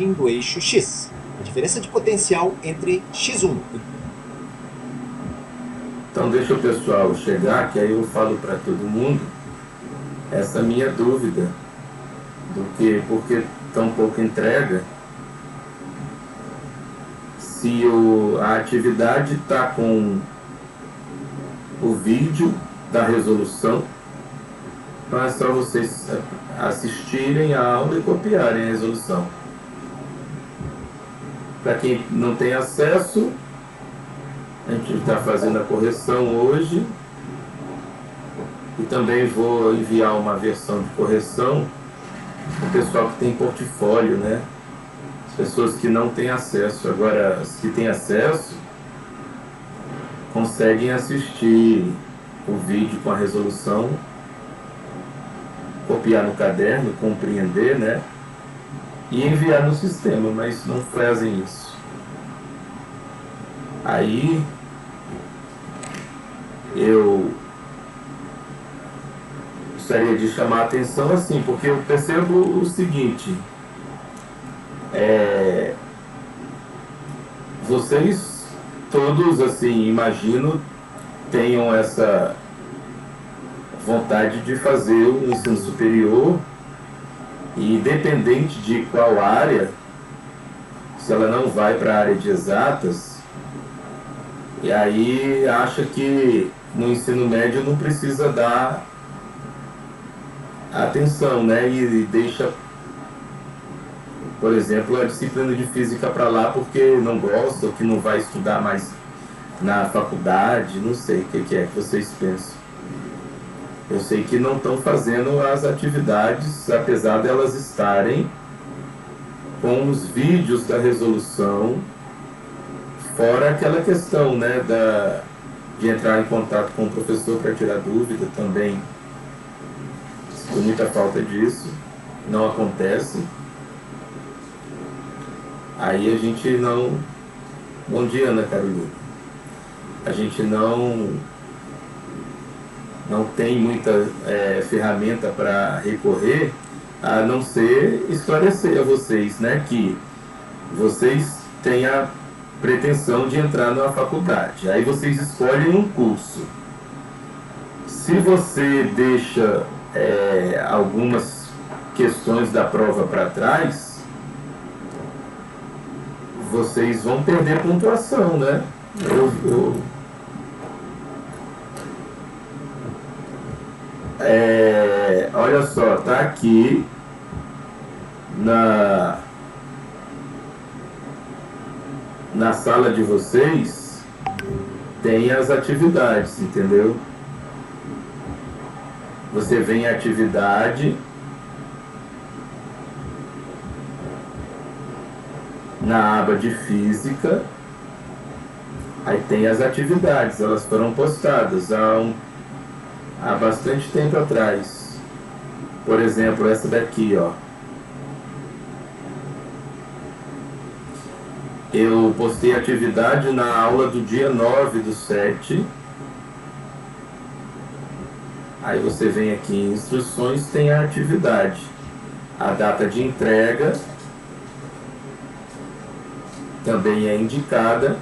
origem do eixo x, a diferença de potencial entre x1. Então deixa o pessoal chegar, que aí eu falo para todo mundo essa minha dúvida do que, porque tão pouco entrega, se a atividade está com o vídeo da resolução, então é só vocês assistirem a aula e copiarem a resolução. Para quem não tem acesso, a gente está fazendo a correção hoje e também vou enviar uma versão de correção para o pessoal que tem portfólio, né? As pessoas que não têm acesso. Agora, as que têm acesso conseguem assistir o vídeo com a resolução, copiar no caderno, compreender, né? E enviar no sistema, mas não fazem isso. Aí eu gostaria de chamar a atenção assim, porque eu percebo o seguinte, vocês todos, assim, imagino, tenham essa vontade de fazer o ensino superior, e independente de qual área, se ela não vai para a área de exatas, e aí acha que no ensino médio não precisa dar atenção, né? E deixa, por exemplo, a disciplina de física para lá porque não gosta, ou que não vai estudar mais na faculdade, não sei o que é que vocês pensam. Eu sei que não estão fazendo as atividades, apesar de elas estarem com os vídeos da resolução, fora aquela questão, né, de entrar em contato com o professor para tirar dúvida também. Sinto muita falta disso, não acontece. Aí a gente não... Bom dia, Ana Carolina. A gente não tem muita ferramenta para recorrer, a não ser esclarecer a vocês, né, que vocês têm a pretensão de entrar numa faculdade. Aí vocês escolhem um curso. Se você deixa algumas questões da prova para trás, vocês vão perder pontuação, né? Olha só, tá aqui na sala de vocês, tem as atividades, entendeu? Você vem em atividade, na aba de física, aí tem as atividades, elas foram postadas há bastante tempo atrás. Por exemplo, essa daqui, ó. Eu postei atividade na aula do dia 9/7. Aí você vem aqui em instruções, tem a atividade. A data de entrega também é indicada.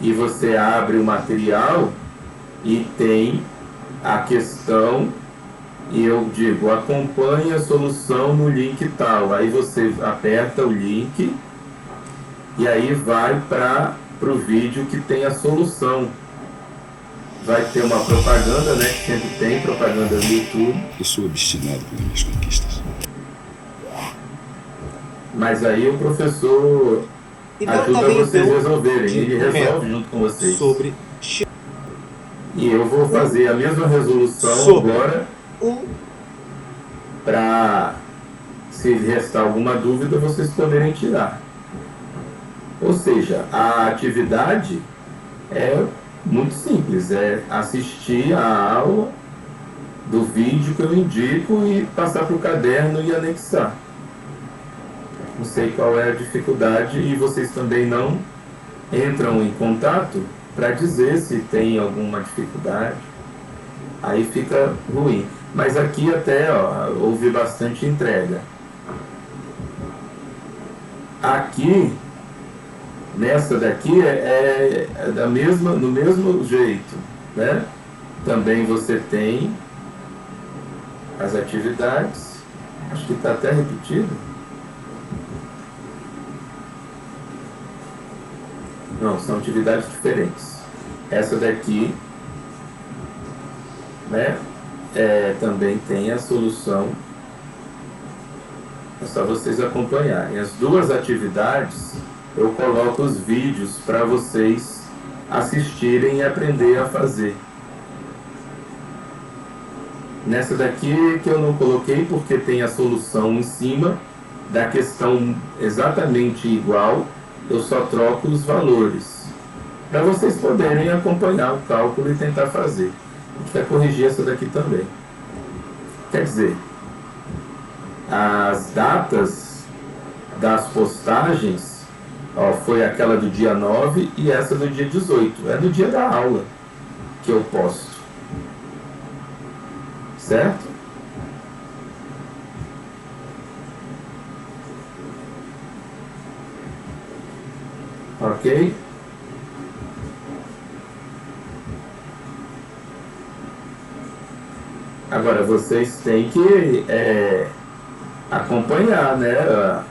E você abre o material e tem a questão, e eu digo, acompanhe a solução no link tal. Aí você aperta o link e aí vai para o vídeo que tem a solução. Vai ter uma propaganda, né? Que sempre tem propaganda no YouTube. Eu sou obstinado pelas minhas conquistas. Mas aí o professor ajuda vocês a resolverem. Ele resolve junto com vocês. Sobre... E eu vou fazer a mesma resolução agora, para, se restar alguma dúvida, vocês poderem tirar. Ou seja, a atividade é muito simples, é assistir a aula do vídeo que eu indico e passar para o caderno e anexar. Não sei qual é a dificuldade, e vocês também não entram em contato para dizer se tem alguma dificuldade, aí fica ruim. Mas aqui até houve bastante entrega. Aqui, nessa daqui, do mesmo jeito, né? Também você tem as atividades, acho que está até repetido. Não, são atividades diferentes. Essa daqui, né, também tem a solução. É só vocês acompanharem. As duas atividades, eu coloco os vídeos para vocês assistirem e aprender a fazer. Nessa daqui que eu não coloquei porque tem a solução em cima da questão exatamente igual, eu só troco os valores, para vocês poderem acompanhar o cálculo e tentar fazer. A gente vai corrigir essa daqui também. Quer dizer, as datas das postagens, ó, foi aquela do dia 9 e essa do dia 18. É do dia da aula que eu posto. Certo? Ok? Agora, vocês têm que acompanhar, né,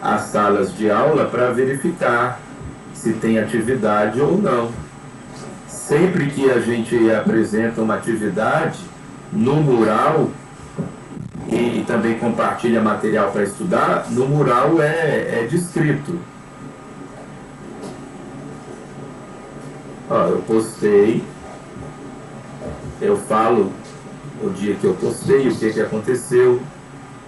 as salas de aula para verificar se tem atividade ou não. Sempre que a gente apresenta uma atividade no mural e também compartilha material para estudar, no mural é descrito. Ó, eu postei, eu falo o dia que eu postei, o que aconteceu.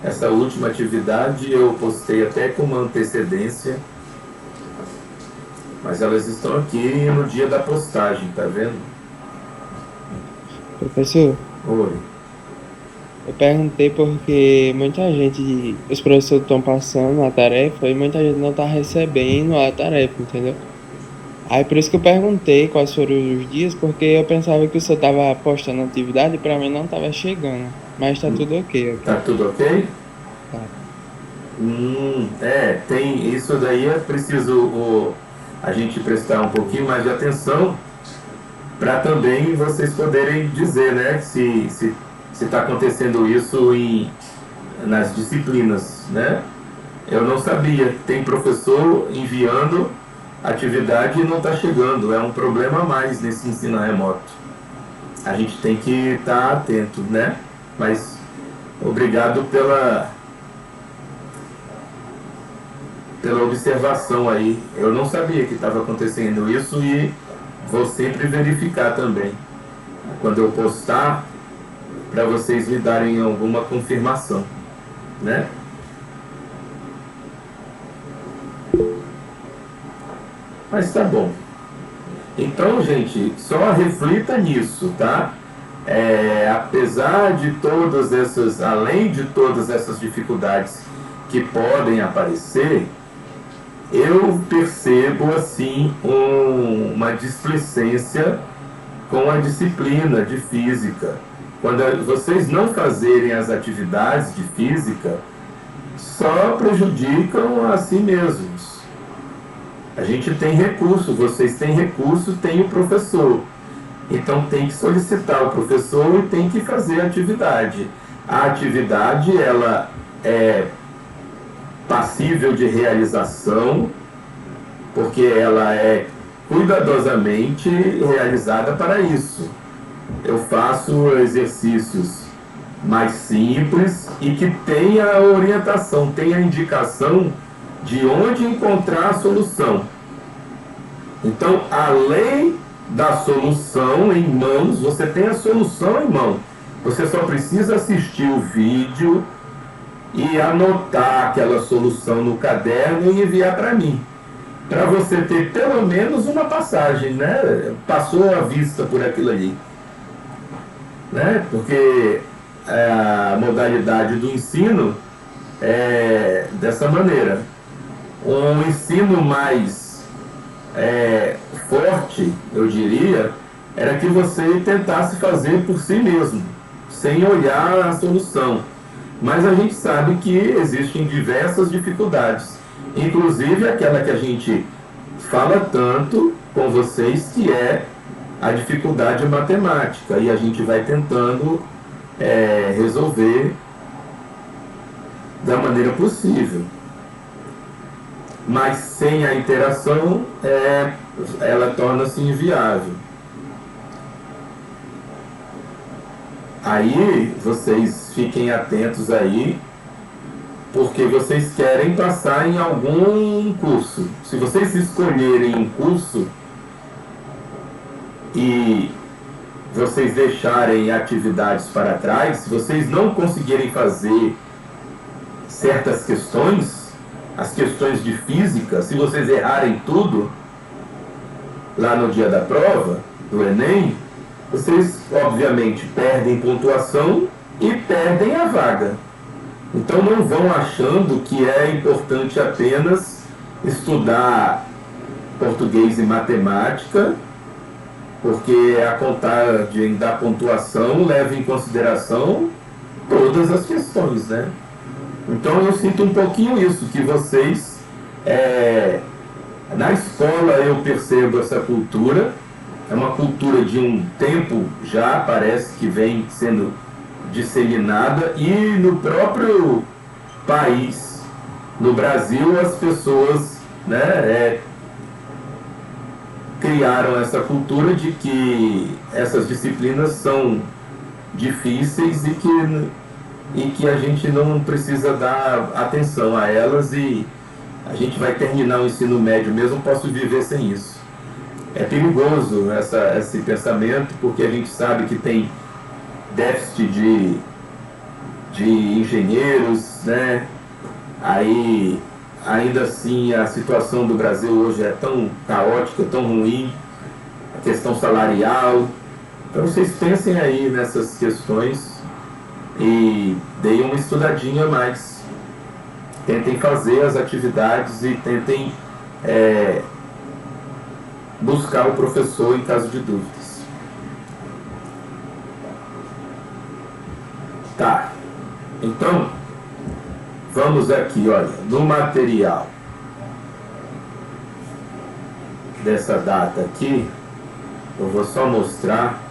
Essa última atividade eu postei até com uma antecedência, mas elas estão aqui no dia da postagem, tá vendo? Professor, Oi. eu perguntei porque muita gente, os professores estão passando a tarefa e muita gente não está recebendo a tarefa, entendeu? Aí por isso que eu perguntei quais foram os dias, porque eu pensava que o senhor estava postando atividade e para mim não estava chegando. Mas tá tudo ok. Tá tudo ok? Tá. Tem isso daí, é preciso a gente prestar um pouquinho mais de atenção para também vocês poderem dizer, né, se está acontecendo isso nas disciplinas, né? Eu não sabia, tem professor enviando atividade e não está chegando, é um problema a mais nesse ensino remoto. A gente tem que estar atento, né? Mas obrigado pela observação aí. Eu não sabia que estava acontecendo isso e vou sempre verificar também quando eu postar, para vocês me darem alguma confirmação, né? Mas tá bom. Então, gente, só reflita nisso, tá? Apesar de todas essas, além de todas essas dificuldades que podem aparecer, eu percebo, assim, uma displicência com a disciplina de física. Quando vocês não fazerem as atividades de física, só prejudicam a si mesmos. A gente tem recurso, vocês têm recurso, tem o professor. Então tem que solicitar o professor e tem que fazer a atividade. A atividade, ela é passível de realização, porque ela é cuidadosamente realizada para isso. Eu faço exercícios mais simples e que tenha a orientação, tenha a indicação de onde encontrar a solução. Então, além da solução em mãos, você tem a solução em mão. Você só precisa assistir o vídeo e anotar aquela solução no caderno e enviar para mim, para você ter pelo menos uma passagem, né? Passou a vista por aquilo ali, né? Porque a modalidade do ensino é dessa maneira. Um ensino mais forte, eu diria, era que você tentasse fazer por si mesmo, sem olhar a solução. Mas a gente sabe que existem diversas dificuldades, inclusive aquela que a gente fala tanto com vocês, que é a dificuldade matemática, e a gente vai tentando resolver da maneira possível. Mas sem a interação, ela torna-se inviável. Aí vocês fiquem atentos aí, porque vocês querem passar em algum curso. Se vocês escolherem um curso e vocês deixarem atividades para trás, se vocês não conseguirem fazer certas questões, as questões de física, se vocês errarem tudo lá no dia da prova, do Enem, vocês obviamente perdem pontuação e perdem a vaga. Então não vão achando que é importante apenas estudar português e matemática, porque a contagem da pontuação leva em consideração todas as questões, né? Então eu sinto um pouquinho isso, que vocês, na escola eu percebo essa cultura, é uma cultura de um tempo já, parece que vem sendo disseminada, e no próprio país, no Brasil, as pessoas, né, criaram essa cultura de que essas disciplinas são difíceis e que a gente não precisa dar atenção a elas, e a gente vai terminar o ensino médio mesmo, posso viver sem isso. É perigoso esse pensamento, porque a gente sabe que tem déficit de engenheiros, né? Aí, ainda assim, a situação do Brasil hoje é tão caótica, tão ruim, a questão salarial. Então vocês pensem aí nessas questões e deem uma estudadinha a mais. Tentem fazer as atividades e tentem buscar o professor em caso de dúvidas. Tá, então vamos aqui, olha, no material dessa data aqui, eu vou só mostrar,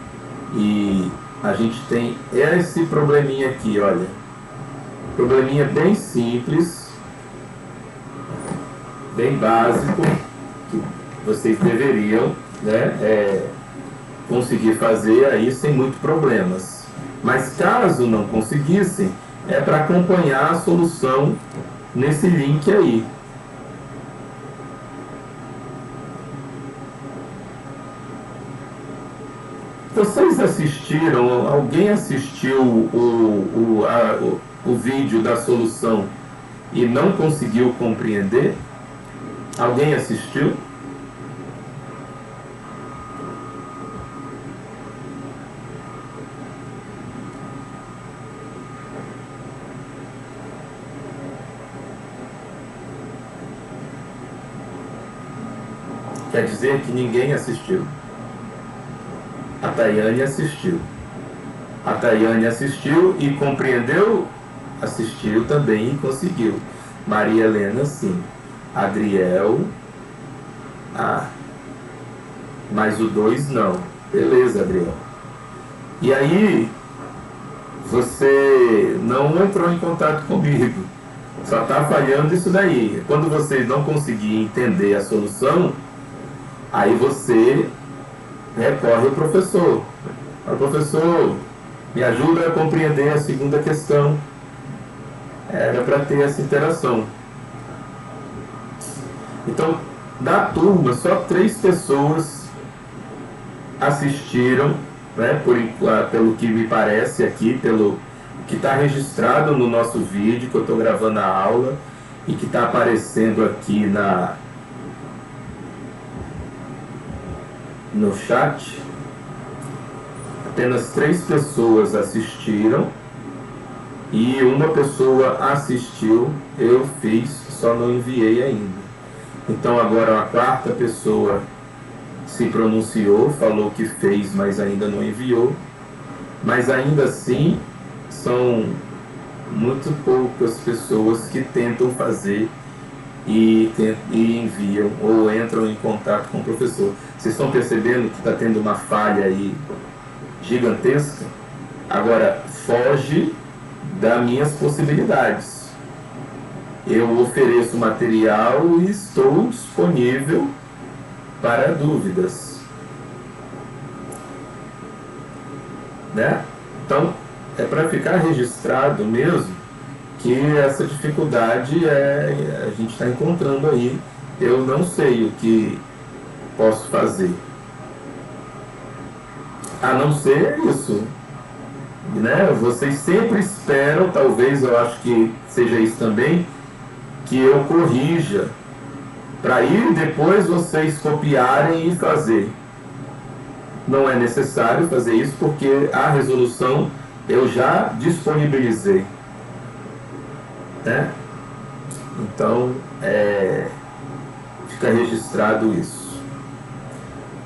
e a gente tem esse probleminha aqui, olha, probleminha bem simples, bem básico, que vocês deveriam, né, conseguir fazer aí sem muitos problemas. Mas caso não conseguissem, é para acompanhar a solução nesse link aí. Vocês assistiram, alguém assistiu o vídeo da solução e não conseguiu compreender? Alguém assistiu? Quer dizer que ninguém assistiu. A Tayane assistiu. A Tayane assistiu e compreendeu? Assistiu também e conseguiu. Maria Helena, sim. Adriel, mas o 2 não. Beleza, Adriel. E aí, você não entrou em contato comigo. Só está falhando isso daí. Quando você não conseguir entender a solução, aí você recorre ao professor. Fala, professor, me ajuda a compreender a segunda questão. Era para ter essa interação. Então, da turma, só 3 pessoas assistiram, né, pelo que me parece aqui, pelo que está registrado no nosso vídeo, que eu estou gravando a aula, e que está aparecendo aqui no chat. Apenas 3 pessoas assistiram e uma pessoa assistiu, eu fiz, só não enviei ainda. Então agora a 4ª pessoa se pronunciou, falou que fez, mas ainda não enviou. Mas ainda assim são muito poucas pessoas que tentam fazer e enviam ou entram em contato com o professor. Vocês estão percebendo que está tendo uma falha aí gigantesca? Agora, foge das minhas possibilidades. Eu ofereço material e estou disponível para dúvidas. Né? Então, é para ficar registrado mesmo que essa dificuldade a gente está encontrando aí. Eu não sei o que posso fazer. A não ser isso. Né? Vocês sempre esperam, talvez eu acho que seja isso também, que eu corrija, para ir depois vocês copiarem e fazer. Não é necessário fazer isso porque a resolução eu já disponibilizei. Né? Então, fica registrado isso.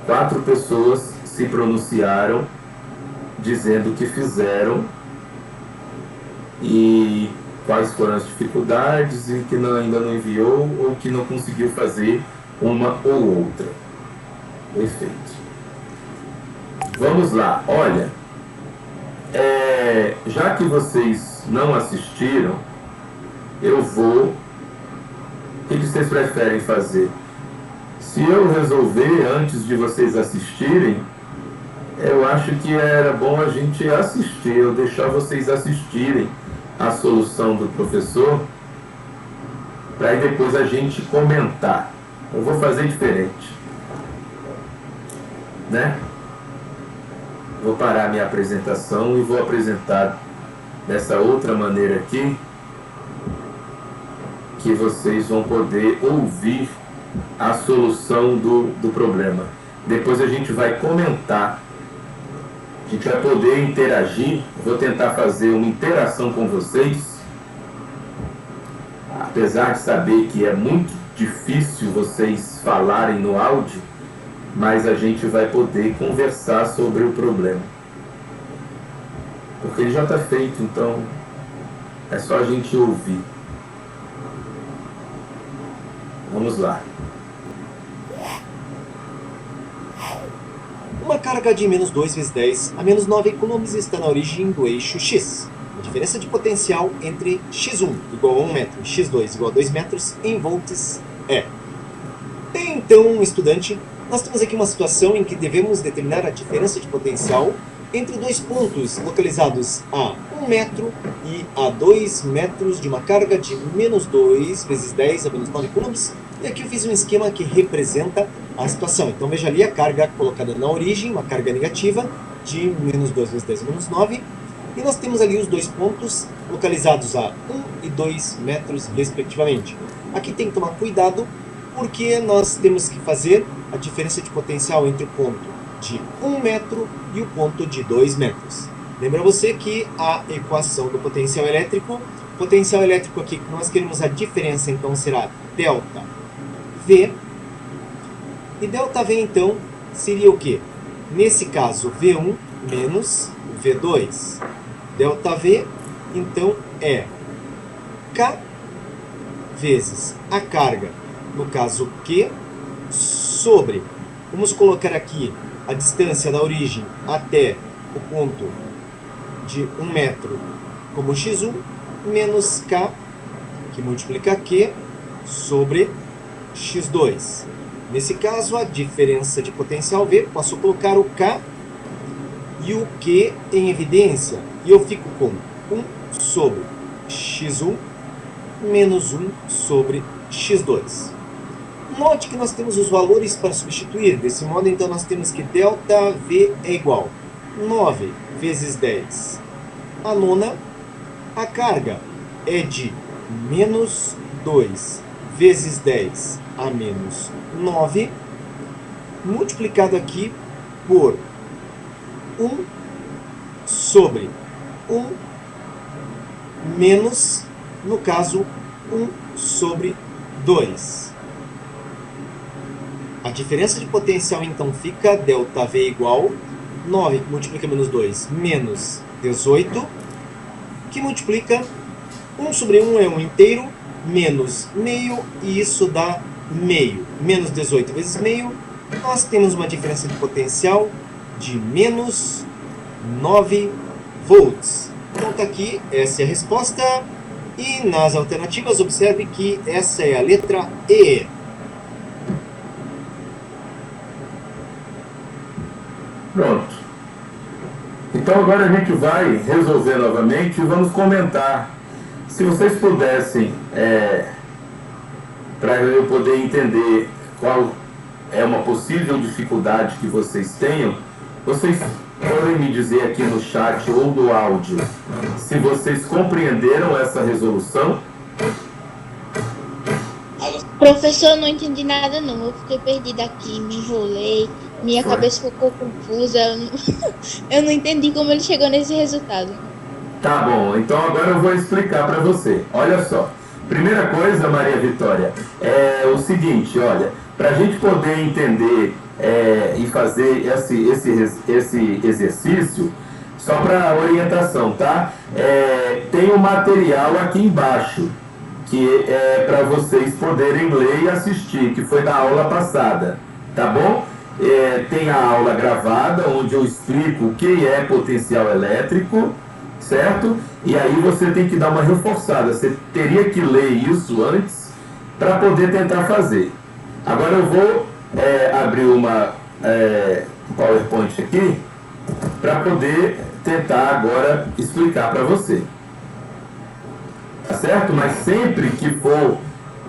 4 pessoas se pronunciaram dizendo que fizeram e quais foram as dificuldades e que ainda não enviou ou que não conseguiu fazer uma ou outra. Perfeito. Vamos lá. Olha, já que vocês não assistiram, eu vou... O que vocês preferem fazer? Se eu resolver antes de vocês assistirem, eu acho que era bom a gente assistir, eu deixar vocês assistirem a solução do professor, para aí depois a gente comentar. Eu vou fazer diferente. Né? Vou parar minha apresentação e vou apresentar dessa outra maneira aqui, que vocês vão poder ouvir a solução do problema. Depois a gente vai comentar, a gente vai poder interagir. Vou tentar fazer uma interação com vocês, apesar de saber que é muito difícil vocês falarem no áudio, mas a gente vai poder conversar sobre o problema, porque ele já está feito, então é só a gente ouvir. Vamos lá. Uma carga de menos 2 vezes 10 a menos 9 coulombs está na origem do eixo X. A diferença de potencial entre x1 igual a 1 metro e x2 igual a 2 metros em volts é. Então, estudante, nós temos aqui uma situação em que devemos determinar a diferença de potencial entre dois pontos localizados a 1 metro e a 2 metros de uma carga de menos 2 vezes 10 a menos 9 coulombs. E aqui eu fiz um esquema que representa a situação. Então veja ali a carga colocada na origem, uma carga negativa de menos 2 vezes 10 a menos 9. E nós temos ali os dois pontos localizados a 1 e 2 metros respectivamente. Aqui tem que tomar cuidado porque nós temos que fazer a diferença de potencial entre o ponto de 1 metro e o ponto de 2 metros. Lembra você que a equação do potencial elétrico aqui, nós queremos a diferença, então será delta V. E delta V, então, seria o quê? Nesse caso, V1 menos V2. Delta V, então, é K vezes a carga, no caso Q, sobre, vamos colocar aqui a distância da origem até o ponto de 1 metro como x1, menos K, que multiplica Q, sobre x2. Nesse caso, a diferença de potencial V, posso colocar o K e o Q em evidência, e eu fico com 1 sobre x1 menos 1 sobre x2. Note que nós temos os valores para substituir. Desse modo, então, nós temos que delta V é igual a 9 vezes 10 a nona. A carga é de menos 2 vezes 10 a menos 9, multiplicado aqui por 1 sobre 1 menos, no caso, 1 sobre 2. A diferença de potencial, então, fica delta V igual 9 que multiplica menos 2 menos 18, que multiplica 1 sobre 1 é 1 inteiro, menos meio, e isso dá meio. Menos 18 vezes meio, nós temos uma diferença de potencial de menos 9 volts. Então está aqui, essa é a resposta. E nas alternativas, observe que essa é a letra E. Pronto. Então agora a gente vai resolver novamente e vamos comentar. Se vocês pudessem, para eu poder entender qual é uma possível dificuldade que vocês tenham, vocês podem me dizer aqui no chat ou no áudio se vocês compreenderam essa resolução? Professor, eu não entendi nada não, eu fiquei perdida aqui, me enrolei, minha cabeça ficou confusa, eu não entendi como ele chegou nesse resultado. Tá bom, então agora eu vou explicar para você. Olha só, primeira coisa, Maria Vitória, é o seguinte, olha, para a gente poder entender e fazer esse exercício, só para orientação, tá? Tem um material aqui embaixo, que é para vocês poderem ler e assistir, que foi da aula passada, tá bom? Tem a aula gravada, onde eu explico o que é potencial elétrico, certo? E aí você tem que dar uma reforçada, você teria que ler isso antes para poder tentar fazer. Agora eu vou abrir uma PowerPoint aqui para poder tentar agora explicar para você. Tá certo? Mas sempre que for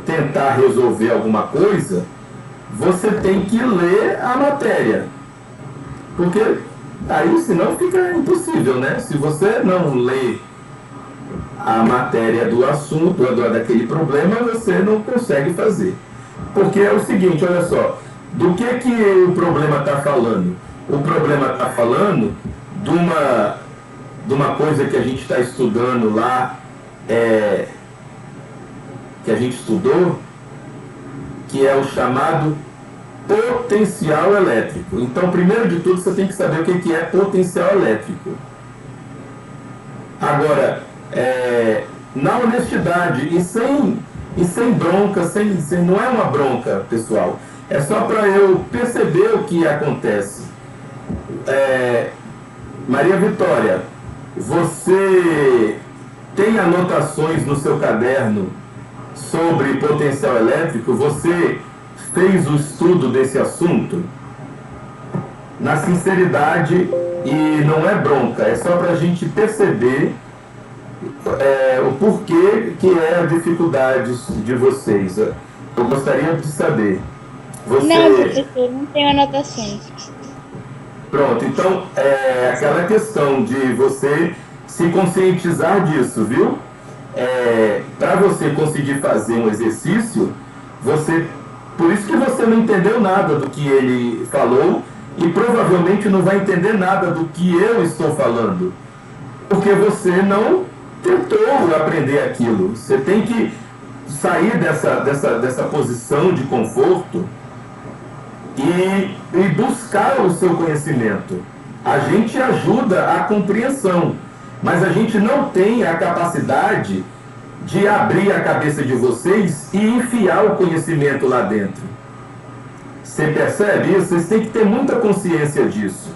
tentar resolver alguma coisa, você tem que ler a matéria. Porque aí senão fica impossível, né? Se você não lê a matéria do assunto, daquele problema, você não consegue fazer. Porque é o seguinte, olha só, do que o problema está falando? O problema está falando de uma coisa que a gente está estudando lá, que a gente estudou, que é o chamado potencial elétrico. Então, primeiro de tudo, você tem que saber o que é potencial elétrico. Agora, na honestidade e sem bronca, não é uma bronca, pessoal. É só para eu perceber o que acontece. Maria Vitória, você tem anotações no seu caderno sobre potencial elétrico? Você fez o estudo desse assunto? Na sinceridade, e não é bronca, é só para a gente perceber o porquê que é a dificuldade de vocês. Eu gostaria de saber. Não, professor, não tenho anotações. Pronto, então aquela questão de você se conscientizar disso, viu? Para você conseguir fazer um exercício, por isso que você não entendeu nada do que ele falou e provavelmente não vai entender nada do que eu estou falando, porque você não tentou aprender aquilo. Você tem que sair dessa posição de conforto e buscar o seu conhecimento. A gente ajuda a compreensão, mas a gente não tem a capacidade de abrir a cabeça de vocês e enfiar o conhecimento lá dentro. Você percebe isso? Vocês têm que ter muita consciência disso.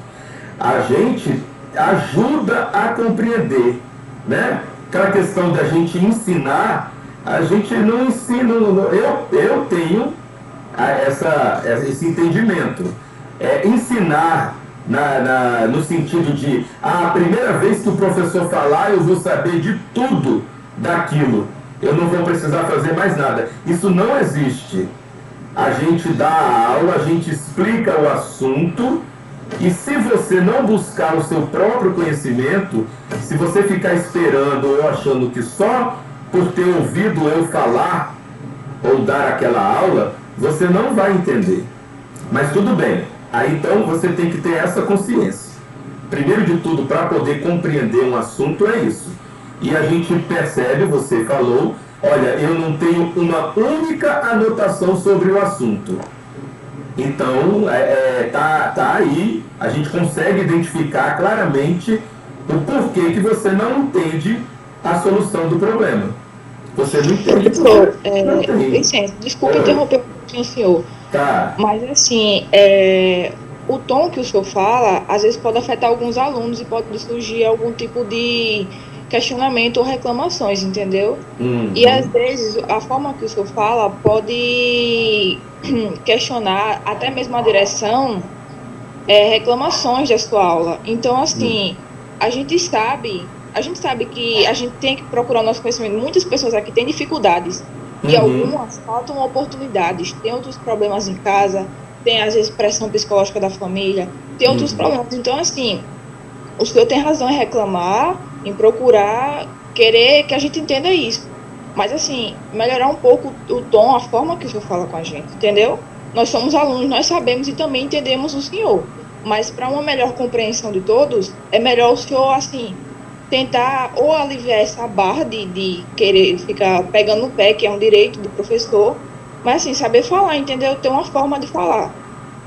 A gente ajuda a compreender, né? Aquela questão da gente ensinar, a gente não ensina. Eu tenho esse entendimento. Ensinar no sentido de a primeira vez que o professor falar, eu vou saber de tudo daquilo. Eu não vou precisar fazer mais nada. Isso não existe. A gente dá a aula, a gente explica o assunto, e se você não buscar o seu próprio conhecimento, se você ficar esperando ou achando que só por ter ouvido eu falar ou dar aquela aula, você não vai entender. Mas tudo bem. Aí então você tem que ter essa consciência. Primeiro de tudo, para poder compreender um assunto é isso. E a gente percebe, você falou, olha, eu não tenho uma única anotação sobre o assunto. Então, tá aí, a gente consegue identificar claramente o porquê que você não entende a solução do problema. Você não entende. Professor, Não tem. licença, desculpe Oi. interromper um pouquinho o senhor, Tá. mas assim, o tom que o senhor fala, às vezes pode afetar alguns alunos e pode surgir algum tipo de questionamento ou reclamações, entendeu? E às Uhum. vezes a forma que o senhor fala pode questionar até mesmo a direção, reclamações da sua aula. Então, Uhum. assim, a gente sabe que a gente tem que procurar o nosso conhecimento. Muitas pessoas aqui têm dificuldades e Uhum. algumas faltam oportunidades. Tem outros problemas em casa, tem às vezes pressão psicológica da família, tem outros Uhum. problemas. Então, assim, o senhor tem razão em reclamar, em procurar, querer que a gente entenda isso. Mas, assim, melhorar um pouco o tom, a forma que o senhor fala com a gente, entendeu? Nós somos alunos, nós sabemos e também entendemos o senhor. Mas, para uma melhor compreensão de todos, é melhor o senhor, assim, tentar ou aliviar essa barra de querer ficar pegando no pé, que é um direito do professor, mas, assim, saber falar, entendeu? Ter uma forma de falar.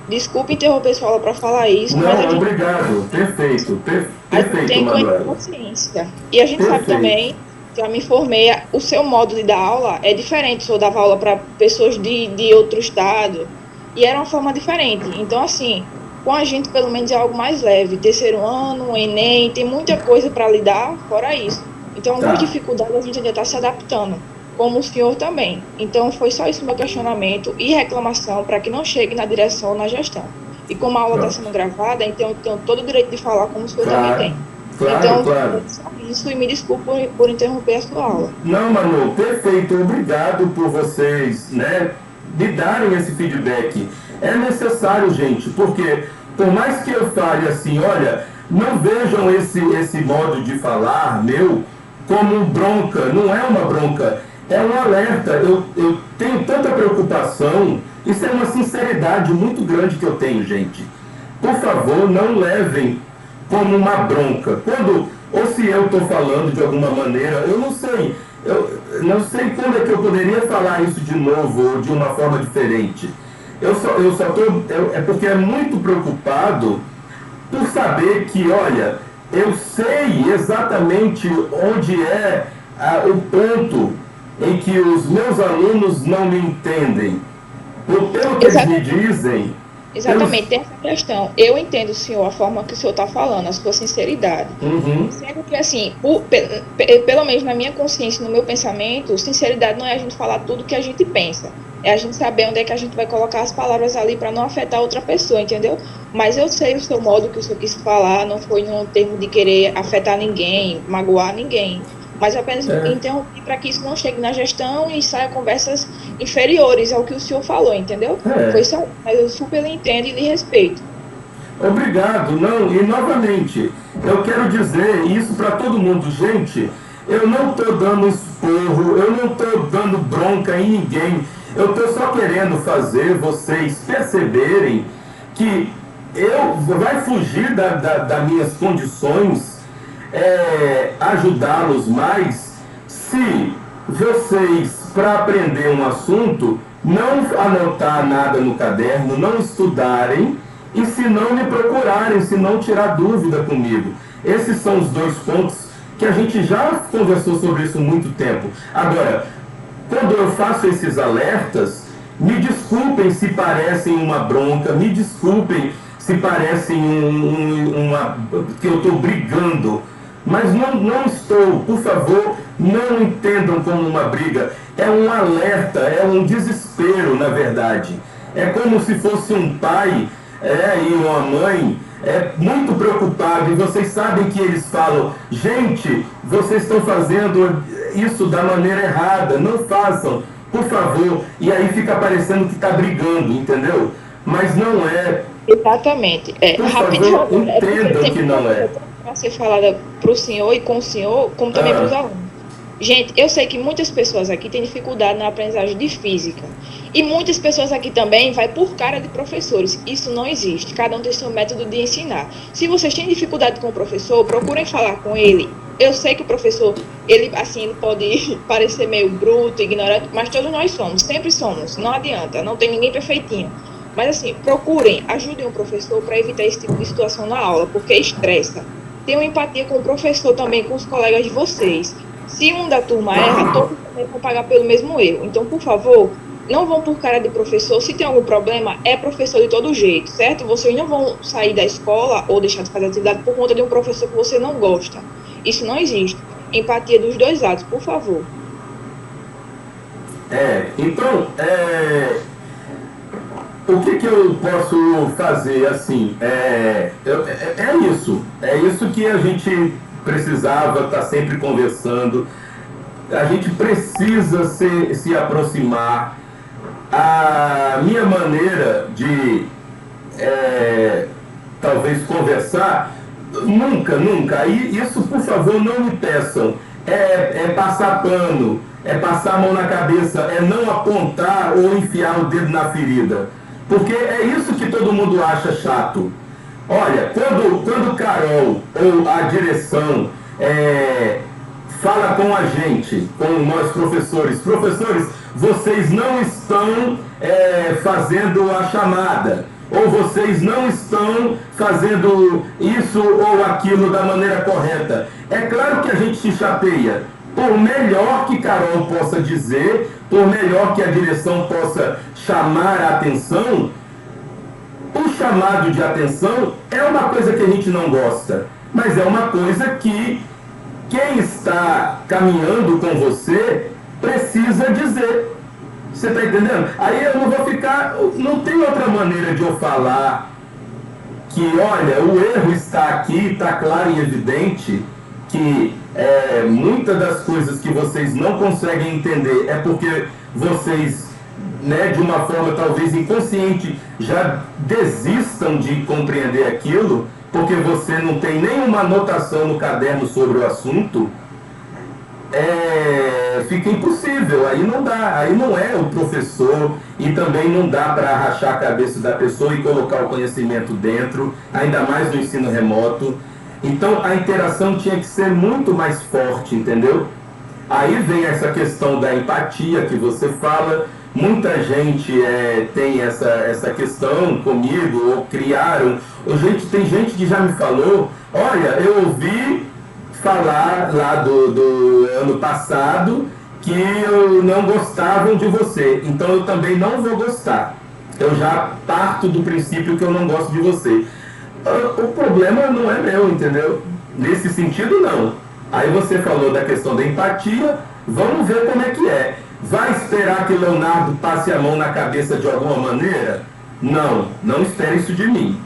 Desculpe interromper sua aula para falar isso, mas Não, obrigado. Perfeito. a gente Perfeito, tem Manuela. consciência. E a gente sabe Perfeito. também, já me informei, o seu modo de dar aula é diferente. O senhor dava aula para pessoas de outro estado, e era uma forma diferente. Então, assim, com a gente, pelo menos, é algo mais leve. Terceiro ano, Enem, tem muita coisa para lidar, fora isso. Então, algumas Tá. dificuldades a gente ainda está se adaptando, como o senhor também. Então, foi só isso o meu questionamento e reclamação para que não chegue na direção ou na gestão. E como a aula está Pronto. sendo gravada, então eu tenho todo o direito de falar como o senhor também Claro. tem. Claro, Então, claro. é só isso e me desculpe por interromper a sua aula. Não, Manu, perfeito. Obrigado por vocês, né, me darem esse feedback. É necessário, gente, porque por mais que eu fale assim, olha, não vejam esse modo de falar meu como bronca. Não é uma bronca, é um alerta. Eu tenho tanta preocupação. Isso é uma sinceridade muito grande que eu tenho, gente. Por favor, não levem como uma bronca. Ou se eu estou falando de alguma maneira, eu não sei quando é que eu poderia falar isso de novo ou de uma forma diferente. Eu só estou, é porque é muito preocupado por saber que, olha, eu sei exatamente onde é o ponto em que os meus alunos não me entendem. Pelo que eles me Exatamente. dizem, eu. Exatamente, tem essa questão. Eu entendo, senhor, a forma que o senhor está falando, a sua sinceridade. Uhum. Sendo que, assim, pelo menos na minha consciência, no meu pensamento, sinceridade não é a gente falar tudo que a gente pensa. É a gente saber onde é que a gente vai colocar as palavras ali para não afetar outra pessoa, entendeu? Mas eu sei o seu modo que o senhor quis falar, não foi no termo de querer afetar ninguém, magoar ninguém. Mas eu apenas É, interrompi para que isso não chegue na gestão e saia conversas inferiores ao que o senhor falou, entendeu? Foi é. só, mas eu super entendo e lhe respeito. Obrigado, não, e novamente, eu quero dizer isso para todo mundo, gente, eu não estou dando esporro, eu não estou dando bronca em ninguém, eu estou só querendo fazer vocês perceberem que vai fugir das minhas condições ajudá-los mais se vocês, para aprender um assunto, não anotar nada no caderno, não estudarem e se não me procurarem, se não tirar dúvida comigo. Esses são os dois pontos que a gente já conversou sobre isso há muito tempo. Agora, quando eu faço esses alertas, me desculpem se parecem uma bronca, me desculpem se parecem que eu estou brigando, mas não estou. Por favor, não entendam como uma briga. É um alerta, é um desespero, na verdade. É como se fosse um pai e uma mãe muito preocupado, e vocês sabem que eles falam, gente, vocês estão fazendo isso da maneira errada, não façam, por favor, e aí fica parecendo que está brigando, entendeu? Mas não é, Exatamente. por Rapidinho favor, agora, é porque entendam tem que muita não é. coisa para ser falada para o senhor e com o senhor, como também para os Ah, alunos. Gente, eu sei que muitas pessoas aqui têm dificuldade na aprendizagem de física. E muitas pessoas aqui também vai por cara de professores. Isso não existe. Cada um tem seu método de ensinar. Se vocês têm dificuldade com o professor, procurem falar com ele. Eu sei que o professor, ele assim, ele pode parecer meio bruto, ignorante, mas todos nós somos, sempre somos. Não adianta, não tem ninguém perfeitinho. Mas assim, procurem, ajudem o professor para evitar esse tipo de situação na aula, porque estressa. Tenham empatia com o professor também, com os colegas de vocês. Se um da turma erra, todos também vão pagar pelo mesmo erro. Então, por favor, não vão por cara de professor. Se tem algum problema, é professor de todo jeito, certo? Vocês não vão sair da escola ou deixar de fazer atividade por conta de um professor que você não gosta. Isso não existe. Empatia dos dois lados, por favor. Então, o que eu posso fazer, assim, é isso que a gente precisava estar sempre conversando. A gente precisa se aproximar. A minha maneira de, talvez, conversar, nunca, isso, por favor, não me peçam. É passar pano, é passar a mão na cabeça, é não apontar ou enfiar o dedo na ferida. Porque é isso que todo mundo acha chato. Olha, quando Carol ou a direção fala com a gente, com nós professores, vocês não estão fazendo a chamada, ou vocês não estão fazendo isso ou aquilo da maneira correta. É claro que a gente se chateia. Por melhor que Carol possa dizer, por melhor que a direção possa chamar a atenção, o chamado de atenção é uma coisa que a gente não gosta, mas é uma coisa que quem está caminhando com você precisa dizer. Você está entendendo? Aí eu não vou ficar... Não tem outra maneira de eu falar que, olha, o erro está aqui, está claro e evidente, que muitas das coisas que vocês não conseguem entender é porque vocês, né, de uma forma talvez inconsciente, já desistam de compreender aquilo, porque você não tem nenhuma anotação no caderno sobre o assunto. Fica impossível, aí não dá, aí não é o professor, e também não dá para rachar a cabeça da pessoa e colocar o conhecimento dentro, ainda mais no ensino remoto. Então a interação tinha que ser muito mais forte, entendeu? Aí vem essa questão da empatia que você fala. Muita gente tem essa questão comigo, ou criaram, tem gente que já me falou, olha, eu ouvi falar lá do ano passado que não gostavam de você, então eu também não vou gostar. Eu já parto do princípio que eu não gosto de você. O problema não é meu, entendeu? Nesse sentido, não. Aí você falou da questão da empatia, vamos ver como é que é. Vai esperar que Leonardo passe a mão na cabeça de alguma maneira? Não espere isso de mim.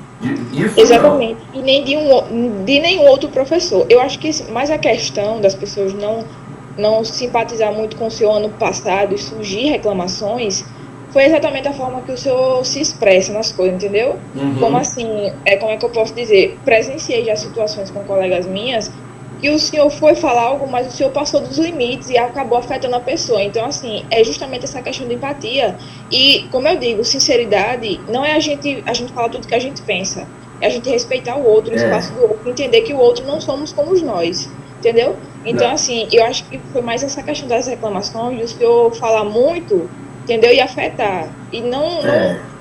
Isso exatamente, não. E nem de nenhum outro professor. Eu acho que mais a questão das pessoas não simpatizar muito com o seu ano passado e surgir reclamações foi exatamente a forma que o senhor se expressa nas coisas, entendeu? Uhum. Como assim, como é que eu posso dizer? Presenciei já situações com colegas minhas que o senhor foi falar algo, mas o senhor passou dos limites e acabou afetando a pessoa. Então, assim, é justamente essa questão de empatia. E, como eu digo, sinceridade não é a gente falar tudo que a gente pensa. É a gente respeitar o outro, o espaço do outro, entender que o outro não somos como nós, entendeu? Então, assim, eu acho que foi mais essa questão das reclamações, de o senhor falar muito, entendeu? E afetar. E não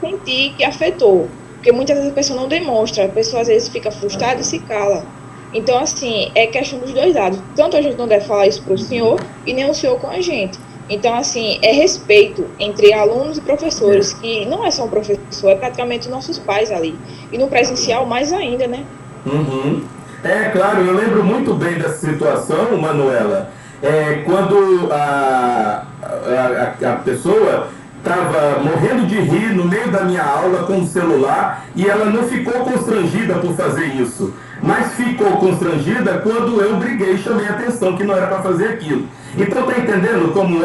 sentir que afetou. Porque muitas vezes a pessoa não demonstra, a pessoa às vezes fica frustrada e se cala. Então, assim, é questão dos dois lados. Tanto a gente não deve falar isso para o senhor e nem o senhor com a gente. Então, assim, é respeito entre alunos e professores, que não é só um professor, é praticamente nossos pais ali. E no presencial, mais ainda, né? Uhum. Claro, eu lembro muito bem dessa situação, Manuela. Quando a pessoa estava morrendo de rir no meio da minha aula com o celular e ela não ficou constrangida por fazer isso, mas ficou constrangida quando eu briguei e chamei a atenção que não era para fazer aquilo. Então tá entendendo como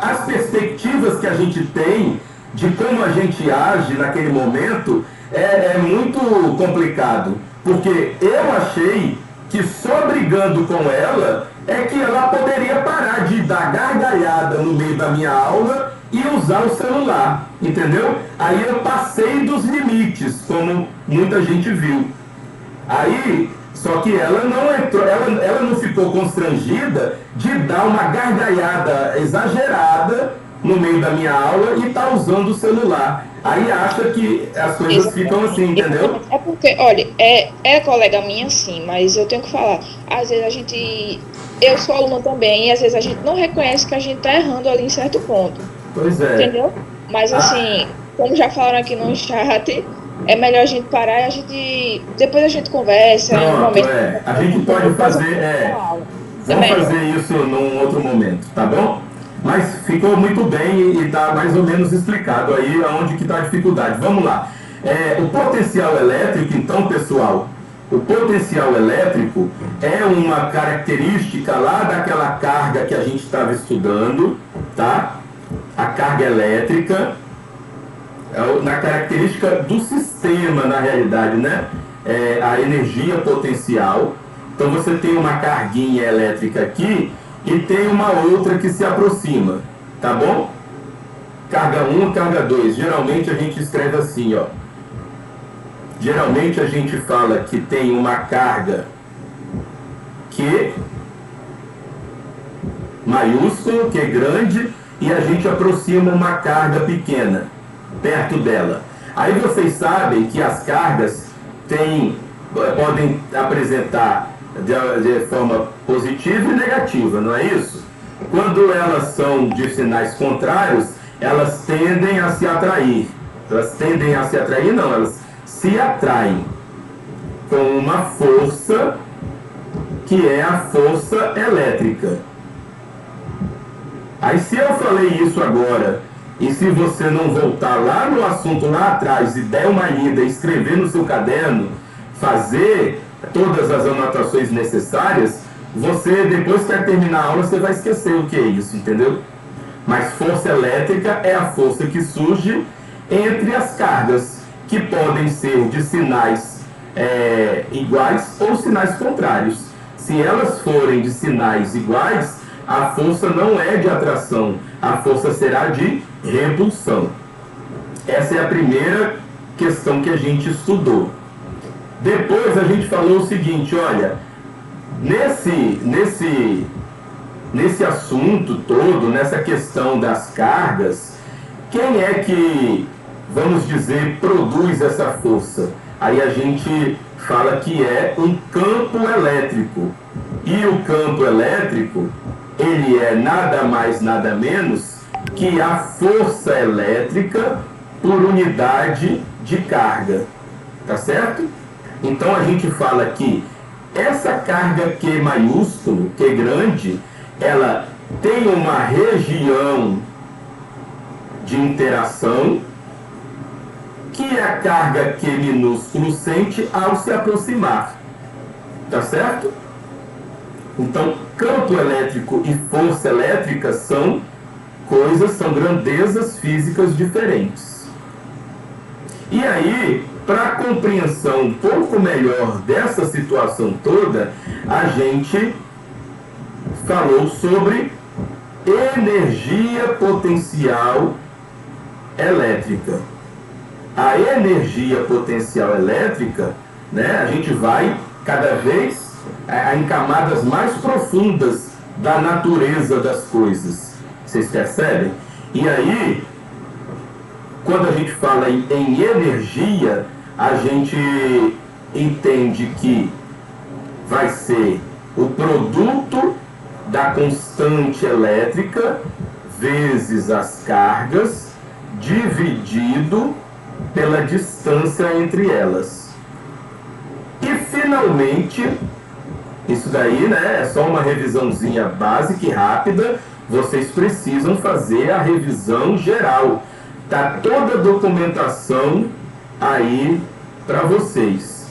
as perspectivas que a gente tem de como a gente age naquele momento é muito complicado, porque eu achei que só brigando com ela é que ela poderia parar de dar gargalhada no meio da minha aula e usar o celular, entendeu? Aí eu passei dos limites, como muita gente viu. Aí, só que ela não entrou, ela não ficou constrangida de dar uma gargalhada exagerada no meio da minha aula e está usando o celular. Aí acha que as coisas ficam assim, entendeu? É porque, olha, é colega minha sim, mas eu tenho que falar. Às vezes a gente. Eu sou aluna também, e às vezes a gente não reconhece que a gente tá errando ali em certo ponto. Pois é. Entendeu? Mas assim, como já falaram aqui no chat, é melhor a gente parar e a gente. Depois a gente conversa. Pronto, momento, a gente pode fazer. Vamos melhor. fazer isso num outro momento, tá bom? Mas ficou muito bem e está mais ou menos explicado aí aonde que está a dificuldade. Vamos lá. O potencial elétrico, então, pessoal, o potencial elétrico é uma característica lá daquela carga que a gente estava estudando, tá? A carga elétrica, na característica do sistema, na realidade, né? A energia potencial. Então você tem uma carguinha elétrica aqui e tem uma outra que se aproxima, tá bom? Carga 1, carga 2. Geralmente a gente escreve assim, ó. Geralmente a gente fala que tem uma carga Q maiúsculo, Q grande, e a gente aproxima uma carga pequena perto dela. Aí vocês sabem que as cargas podem apresentar de forma positiva e negativa, não é isso? Quando elas são de sinais contrários, elas tendem a se atrair. Elas tendem a se atrair, não, elas se atraem com uma força que é a força elétrica. Aí se eu falei isso agora, e se você não voltar lá no assunto lá atrás e der uma lida, escrever no seu caderno, fazer todas as anotações necessárias, você, depois que terminar a aula, você vai esquecer o que é isso, entendeu? Mas força elétrica é a força que surge entre as cargas, que podem ser de sinais iguais ou sinais contrários. Se elas forem de sinais iguais, a força não é de atração, a força será de repulsão. Essa é a primeira questão que a gente estudou. Depois a gente falou o seguinte, olha, nesse assunto todo, nessa questão das cargas, quem é que, vamos dizer, produz essa força? Aí a gente fala que é um campo elétrico. E o campo elétrico, ele é nada mais, nada menos que a força elétrica por unidade de carga. Tá certo? Então a gente fala que essa carga Q maiúsculo, Q grande, ela tem uma região de interação que a carga Q minúsculo sente ao se aproximar. Tá certo? Então, campo elétrico e força elétrica são grandezas físicas diferentes. E aí, para a compreensão um pouco melhor dessa situação toda, a gente falou sobre energia potencial elétrica. A energia potencial elétrica, né, a gente vai cada vez em camadas mais profundas da natureza das coisas. Vocês percebem? E aí, quando a gente fala em energia, a gente entende que vai ser o produto da constante elétrica vezes as cargas dividido pela distância entre elas. E finalmente, isso daí, né, é só uma revisãozinha básica e rápida, vocês precisam fazer a revisão geral. Tá toda a documentação aí para vocês.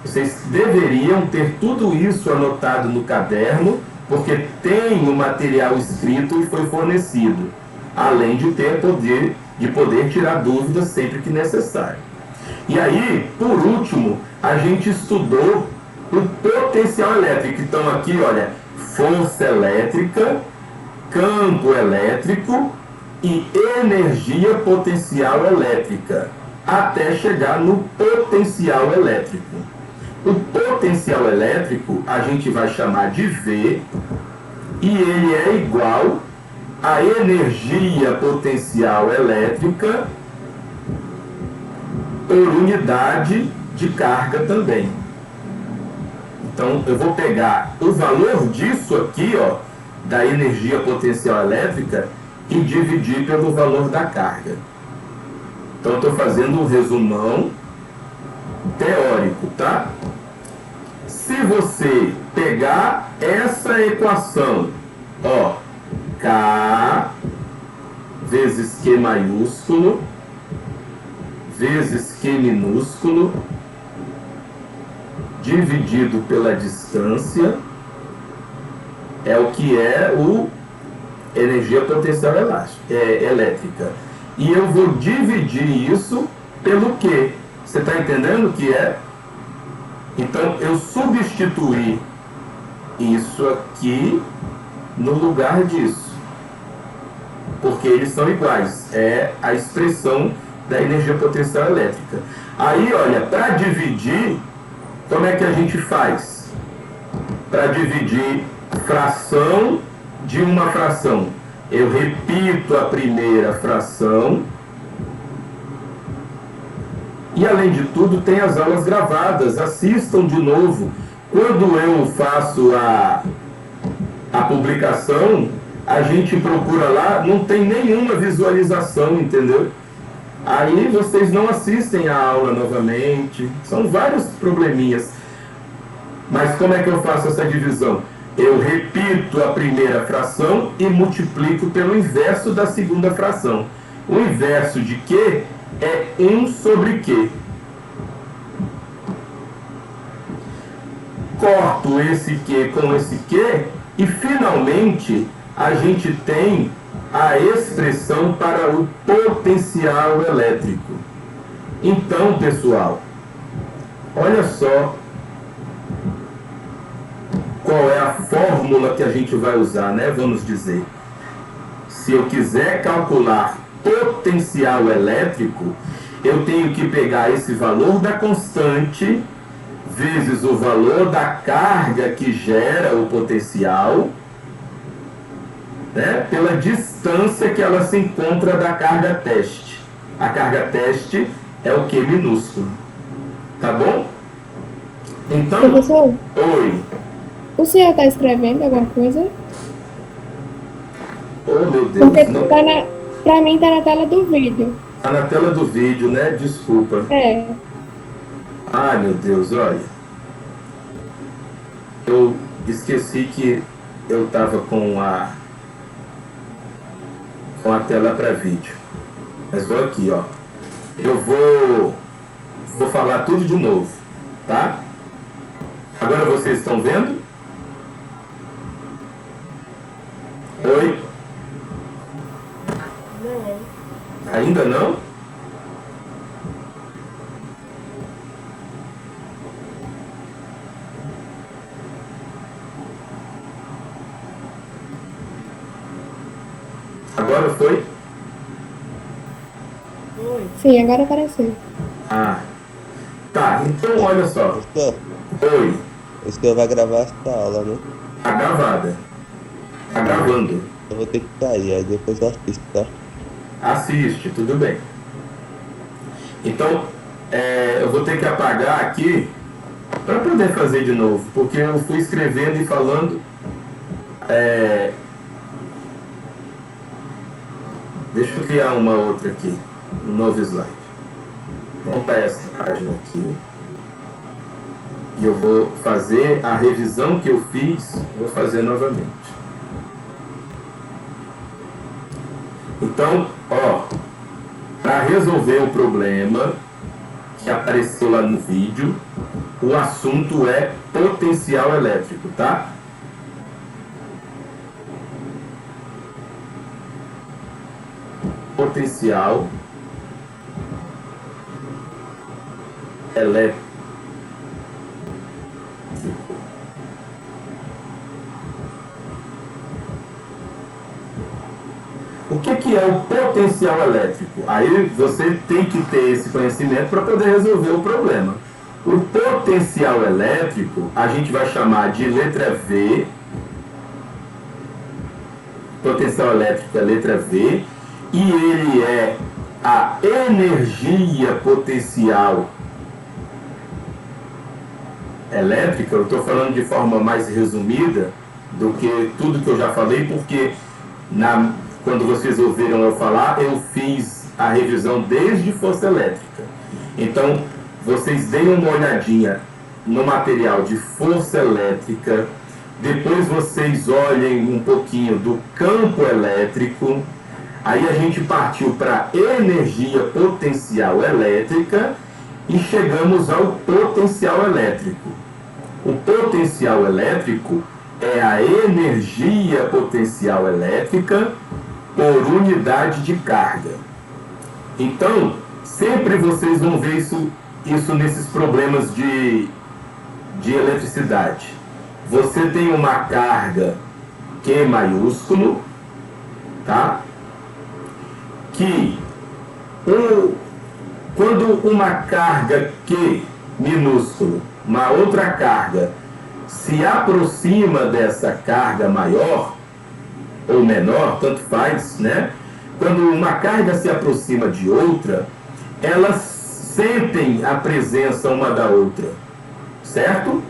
Vocês deveriam ter tudo isso anotado no caderno, porque tem o material escrito e foi fornecido, além de poder tirar dúvidas sempre que necessário. E aí, por último, a gente estudou o potencial elétrico. Então aqui, olha, força elétrica, campo elétrico e energia potencial elétrica, até chegar no potencial elétrico. O potencial elétrico a gente vai chamar de V, e ele é igual a energia potencial elétrica por unidade de carga também. Então, eu vou pegar o valor disso aqui, ó, da energia potencial elétrica, e dividir pelo valor da carga. Então, eu estou fazendo um resumão teórico, tá? Se você pegar essa equação, ó, K vezes Q maiúsculo vezes Q minúsculo dividido pela distância é o que é o energia potencial elétrica. E eu vou dividir isso pelo Q. Você está entendendo o que é? Então, eu substituí isso aqui no lugar disso. Porque eles são iguais. É a expressão da energia potencial elétrica. Aí, olha, para dividir, como é que a gente faz? Para dividir fração de uma fração. Eu repito a primeira fração. E, além de tudo, tem as aulas gravadas. Assistam de novo. Quando eu faço a publicação, a gente procura lá, não tem nenhuma visualização, entendeu? Aí vocês não assistem a aula novamente. São vários probleminhas. Mas como é que eu faço essa divisão? Eu repito a primeira fração e multiplico pelo inverso da segunda fração. O inverso de Q é 1 sobre Q. Corto esse Q com esse Q e finalmente a gente tem a expressão para o potencial elétrico. Então, pessoal, olha só qual é a fórmula que a gente vai usar, né? Vamos dizer, se eu quiser calcular potencial elétrico, eu tenho que pegar esse valor da constante vezes o valor da carga que gera o potencial, né, pela distância que ela se encontra da carga teste. A carga teste é o Q minúsculo. Tá bom? Então, Professor, oi. o senhor está escrevendo alguma coisa? Oh, meu Deus. Porque Não... pra mim tá na tela do vídeo. Tá na tela do vídeo, né? Desculpa. É. Ai, meu Deus, olha. Eu esqueci que eu tava com a tela para vídeo. Mas vou aqui, ó. Eu vou falar tudo de novo, tá? Agora vocês estão vendo? Oi? Não. Ainda não? Agora foi? Sim, agora apareceu. Ah. Tá, então olha só. Professor, Oi. o senhor vai gravar essa aula, né? Tá gravada. Tá gravando. Eu vou ter que sair, aí depois eu assisto, tá? Assiste, tudo bem. Então, eu vou ter que apagar aqui para poder fazer de novo, porque eu fui escrevendo e falando. Deixa eu criar uma outra aqui, um novo slide. Vamos para essa página aqui. E eu vou fazer a revisão que eu fiz, vou fazer novamente. Então, ó, para resolver o problema que apareceu lá no vídeo, o assunto é potencial elétrico, tá? Potencial elétrico. O que é o potencial elétrico? Aí você tem que ter esse conhecimento para poder resolver o problema. O potencial elétrico a gente vai chamar de letra V, potencial elétrico é a letra V, e ele é a energia potencial elétrica. Eu estou falando de forma mais resumida do que tudo que eu já falei, porque quando vocês ouviram eu falar, eu fiz a revisão desde força elétrica. Então, vocês deem uma olhadinha no material de força elétrica, depois vocês olhem um pouquinho do campo elétrico, aí a gente partiu para energia potencial elétrica e chegamos ao potencial elétrico. O potencial elétrico é a energia potencial elétrica por unidade de carga. Então, sempre vocês vão ver isso nesses problemas de eletricidade. Você tem uma carga Q maiúsculo, tá? Que quando uma carga Q minúsculo, uma outra carga, se aproxima dessa carga maior ou menor, tanto faz, né? Quando uma carga se aproxima de outra, elas sentem a presença uma da outra, certo?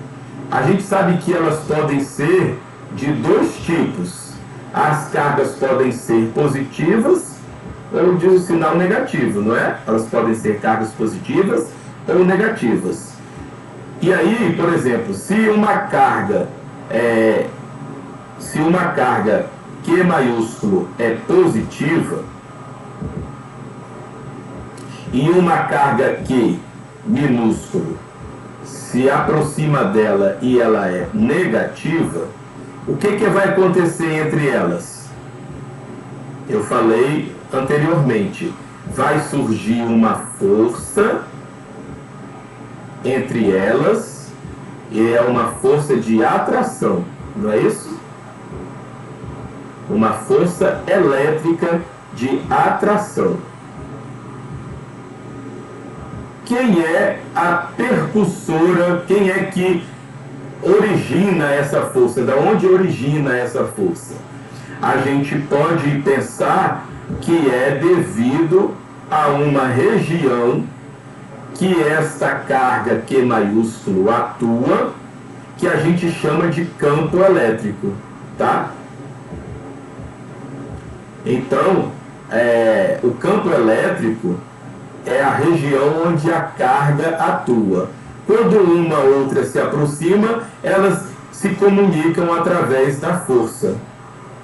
A gente sabe que elas podem ser de dois tipos. As cargas podem ser positivas ou de um sinal negativo, não é? Elas podem ser cargas positivas ou negativas. E aí, por exemplo, se uma carga Q maiúsculo é positiva e uma carga Q minúsculo se aproxima dela e ela é negativa, o que vai acontecer entre elas? Eu falei anteriormente, vai surgir uma força entre elas, e é uma força de atração, não é isso? Uma força elétrica de atração. Quem é a percussora? Quem é que origina essa força? Da onde origina essa força? A gente pode pensar que é devido a uma região que esta carga Q maiúsculo atua, que a gente chama de campo elétrico, tá? Então, o campo elétrico é a região onde a carga atua. Quando uma outra se aproxima, elas se comunicam através da força.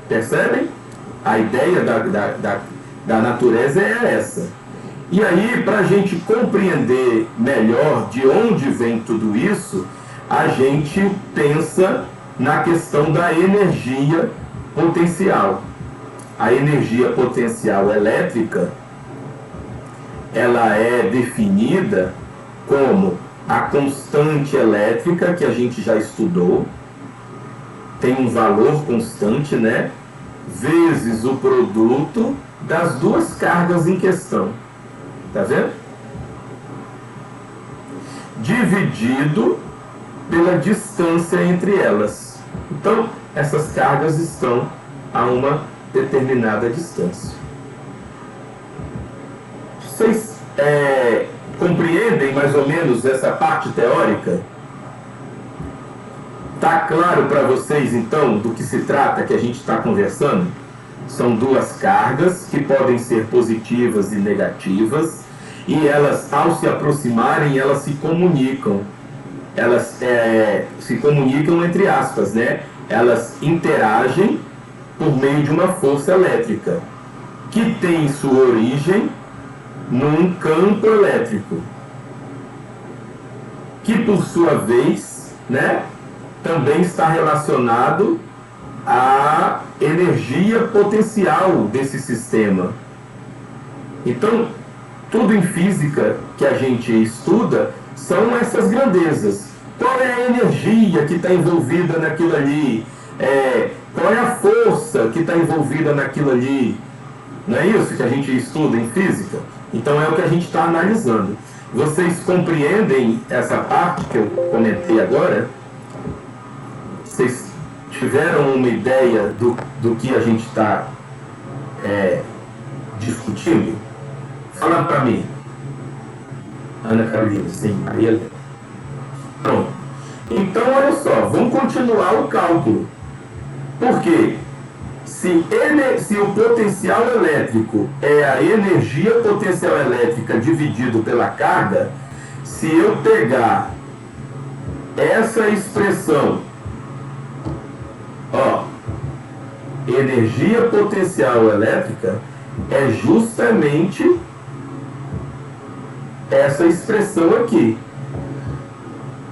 Percebem? A ideia da natureza é essa. E aí, para a gente compreender melhor de onde vem tudo isso, a gente pensa na questão da energia potencial. A energia potencial elétrica, ela é definida como a constante elétrica, que a gente já estudou, tem um valor constante, né? Vezes o produto das duas cargas em questão. Tá vendo? Dividido pela distância entre elas. Então, essas cargas estão a uma determinada distância. Vocês compreendem mais ou menos essa parte teórica? Tá claro para vocês, então, do que se trata, que a gente está conversando? São duas cargas que podem ser positivas e negativas, e elas, ao se aproximarem, elas se comunicam. Elas se comunicam entre aspas, né? Elas interagem por meio de uma força elétrica, que tem sua origem num campo elétrico, que por sua vez, né, também está relacionado à energia potencial desse sistema. Então, tudo em física que a gente estuda são essas grandezas. Qual é a energia que está envolvida naquilo ali? Qual é a força que está envolvida naquilo ali? Não é isso que a gente estuda em física? Então é o que a gente está analisando. Vocês compreendem essa parte que eu comentei agora? Vocês tiveram uma ideia do que a gente está discutindo? Fala para mim. Ana Carolina, sim, Maria Helena. Pronto. Então, olha só, vamos continuar o cálculo. Por quê? Se o potencial elétrico é a energia potencial elétrica dividido pela carga, se eu pegar essa expressão, ó, energia potencial elétrica é justamente essa expressão aqui.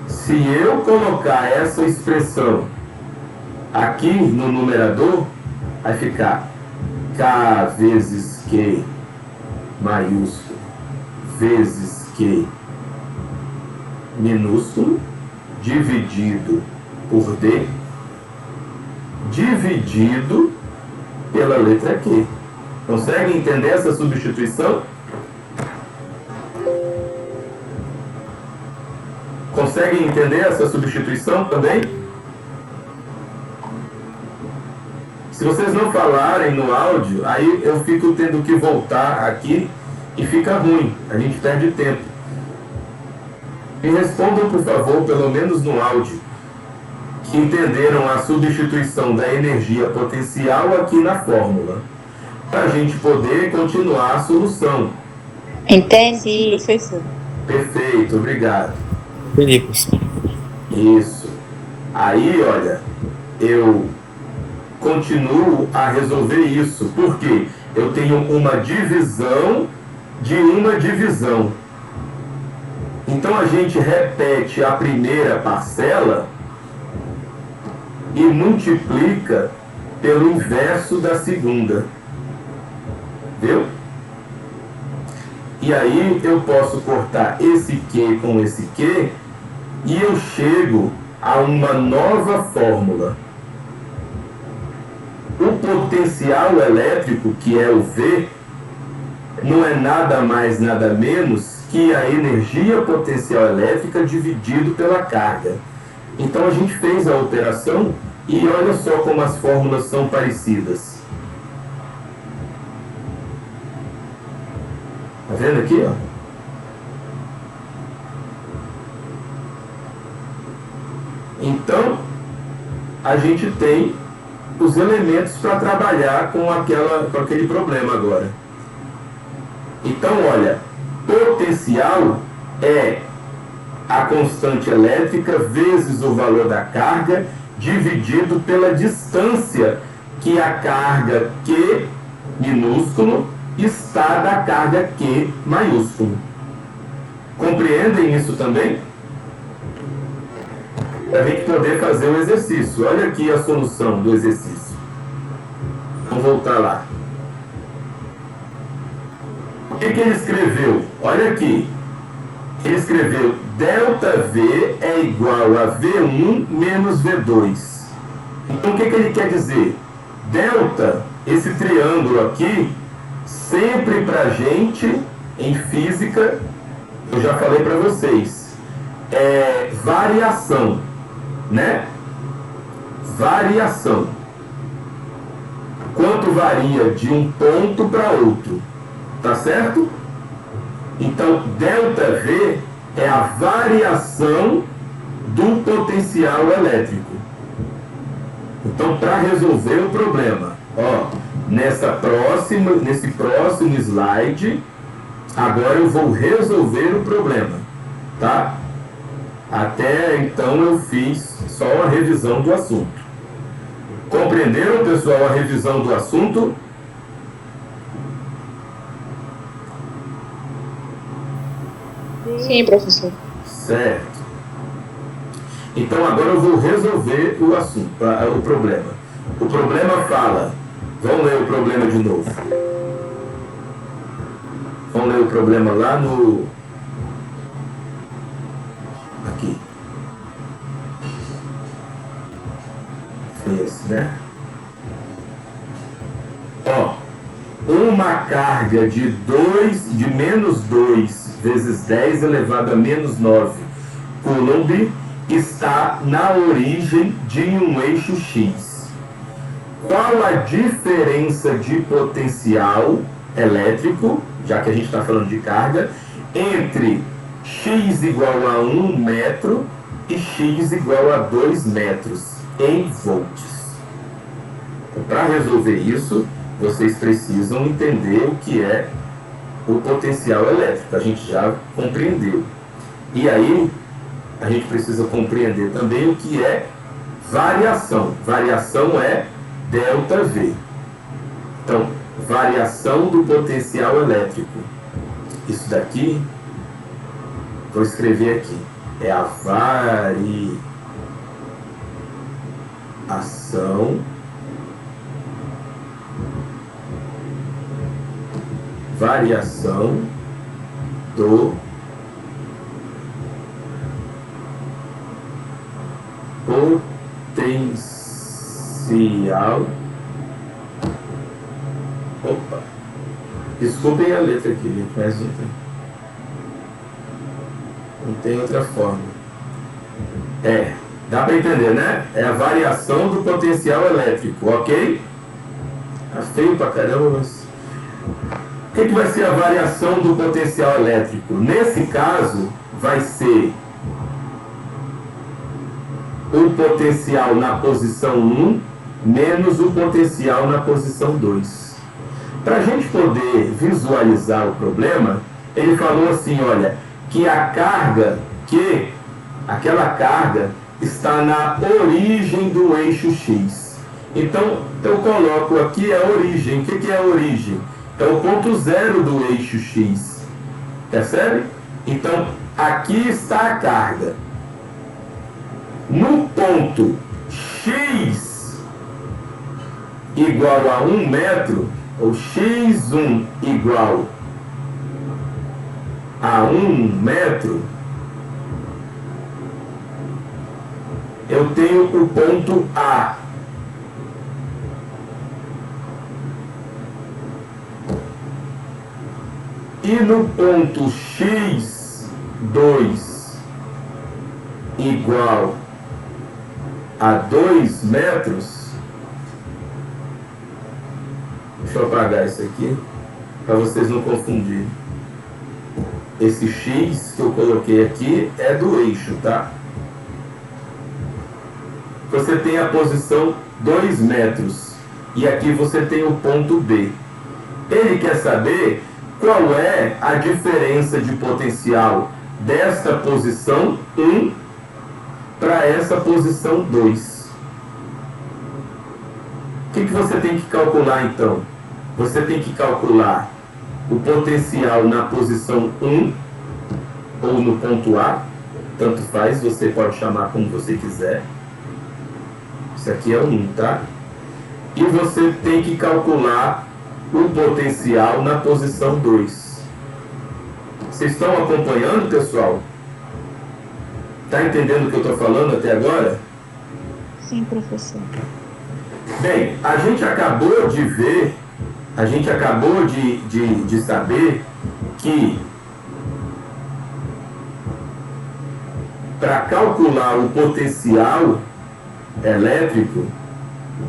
Se eu colocar essa expressão aqui no numerador, vai ficar K vezes Q maiúsculo vezes Q minúsculo dividido por D dividido pela letra Q. Consegue entender essa substituição? Conseguem entender essa substituição também? Se vocês não falarem no áudio, aí eu fico tendo que voltar aqui e fica ruim, a gente perde tempo. Me respondam, por favor, pelo menos no áudio, que entenderam a substituição da energia potencial aqui na fórmula, para a gente poder continuar a solução. Entendi, professor. Perfeito, obrigado. Felipe. Isso. Aí, olha, eu continuo a resolver isso, porque eu tenho uma divisão de uma divisão. Então a gente repete a primeira parcela e multiplica pelo inverso da segunda. Viu? E aí eu posso cortar esse Q com esse Q e eu chego a uma nova fórmula. O potencial elétrico, que é o V, não é nada mais, nada menos que a energia potencial elétrica dividido pela carga. Então a gente fez a operação e olha só como as fórmulas são parecidas. Tá vendo aqui, ó? Então, a gente tem os elementos para trabalhar com aquele problema agora. Então, olha, potencial é a constante elétrica vezes o valor da carga dividido pela distância que a carga Q minúsculo está da carga Q maiúsculo. Compreendem isso também? Para a gente poder fazer o exercício. Olha aqui a solução do exercício. Vamos voltar lá. O que ele escreveu? Olha aqui. Ele escreveu ΔV é igual a V1 menos V2. Então o que ele quer dizer? Delta, esse triângulo aqui, sempre para a gente, em física, eu já falei para vocês, é variação, né? Variação. Quanto varia de um ponto para outro, tá certo? Então, ΔV é a variação do potencial elétrico. Então, para resolver o problema, ó, nesse próximo slide, agora eu vou resolver o problema, tá? Até então eu fiz só a revisão do assunto. Compreenderam, pessoal, a revisão do assunto? Sim, professor. Certo. Então agora eu vou resolver o assunto, o problema. O problema fala, vamos ler o problema de novo. Vamos ler o problema lá no... Aqui. Esse, né? Ó, uma carga de menos 2 vezes 10 elevado a menos 9 Coulomb está na origem de um eixo X. Qual a diferença de potencial elétrico, já que a gente está falando de carga, entre X igual a 1 metro e X igual a 2 metros em volts? Então, para resolver isso, vocês precisam entender o que é o potencial elétrico. A gente já compreendeu. E aí, a gente precisa compreender também o que é variação. Variação é ΔV. Então, variação do potencial elétrico. Isso daqui, vou escrever aqui, é a variação do potencial. Opa, desculpem a letra aqui, gente, mas não tem outra forma. Dá para entender, né? É a variação do potencial elétrico, ok? Tá feio pra caramba, mas... O que vai ser a variação do potencial elétrico? Nesse caso, vai ser o potencial na posição 1 menos o potencial na posição 2. Para a gente poder visualizar o problema, ele falou assim, olha, que aquela carga está na origem do eixo X. Então, eu coloco aqui a origem. O que é a origem? É o ponto zero do eixo X. Percebe? Então, aqui está a carga. No ponto X igual a 1 metro, ou X1 igual a 1 metro, eu tenho o ponto A. E no ponto X2 igual a 2 metros, deixa eu apagar isso aqui, para vocês não confundirem. Esse X que eu coloquei aqui é do eixo, tá? Você tem a posição 2 metros e aqui você tem o ponto B. Ele quer saber qual é a diferença de potencial desta posição 1 para essa posição 2. O que você tem que calcular então? Você tem que calcular o potencial na posição 1 ou no ponto A, tanto faz, você pode chamar como você quiser. Isso aqui é 1, tá? E você tem que calcular o potencial na posição 2. Vocês estão acompanhando, pessoal? Está entendendo o que eu estou falando até agora? Sim, professor. Bem, a gente acabou de ver, a gente acabou de saber que para calcular o potencial elétrico,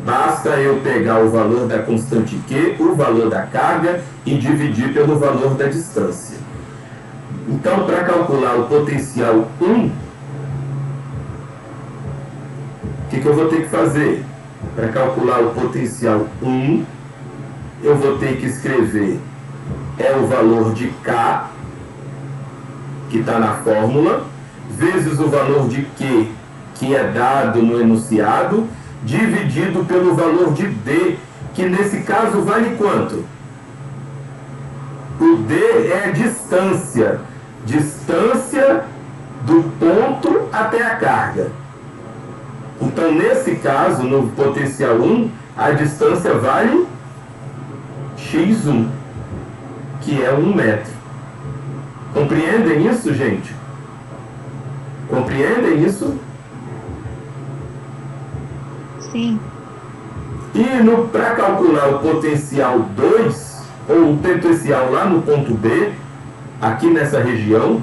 basta eu pegar o valor da constante Q, o valor da carga e dividir pelo valor da distância. Então, para calcular o potencial 1, o que eu vou ter que fazer? Para calcular o potencial 1, eu vou ter que escrever o valor de K, que está na fórmula, vezes o valor de Q, que é dado no enunciado, dividido pelo valor de D, que nesse caso vale quanto? O D é a distância do ponto até a carga. Então, nesse caso, no potencial 1, a distância vale X1, que é 1 metro. Compreendem isso, gente? Compreendem isso? Sim. E para calcular o potencial 2, ou o potencial lá no ponto B, aqui nessa região,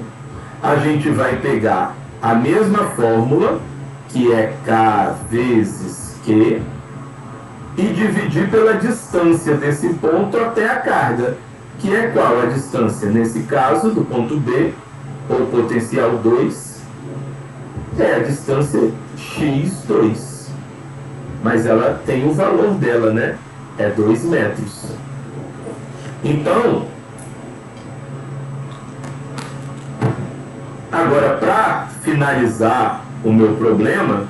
a gente vai pegar a mesma fórmula, que é K vezes Q, e dividir pela distância desse ponto até a carga, que é qual a distância? Nesse caso, do ponto B, ou potencial 2, é a distância x2. Mas ela tem o valor dela, né? É 2 metros. Então, agora, para finalizar o meu problema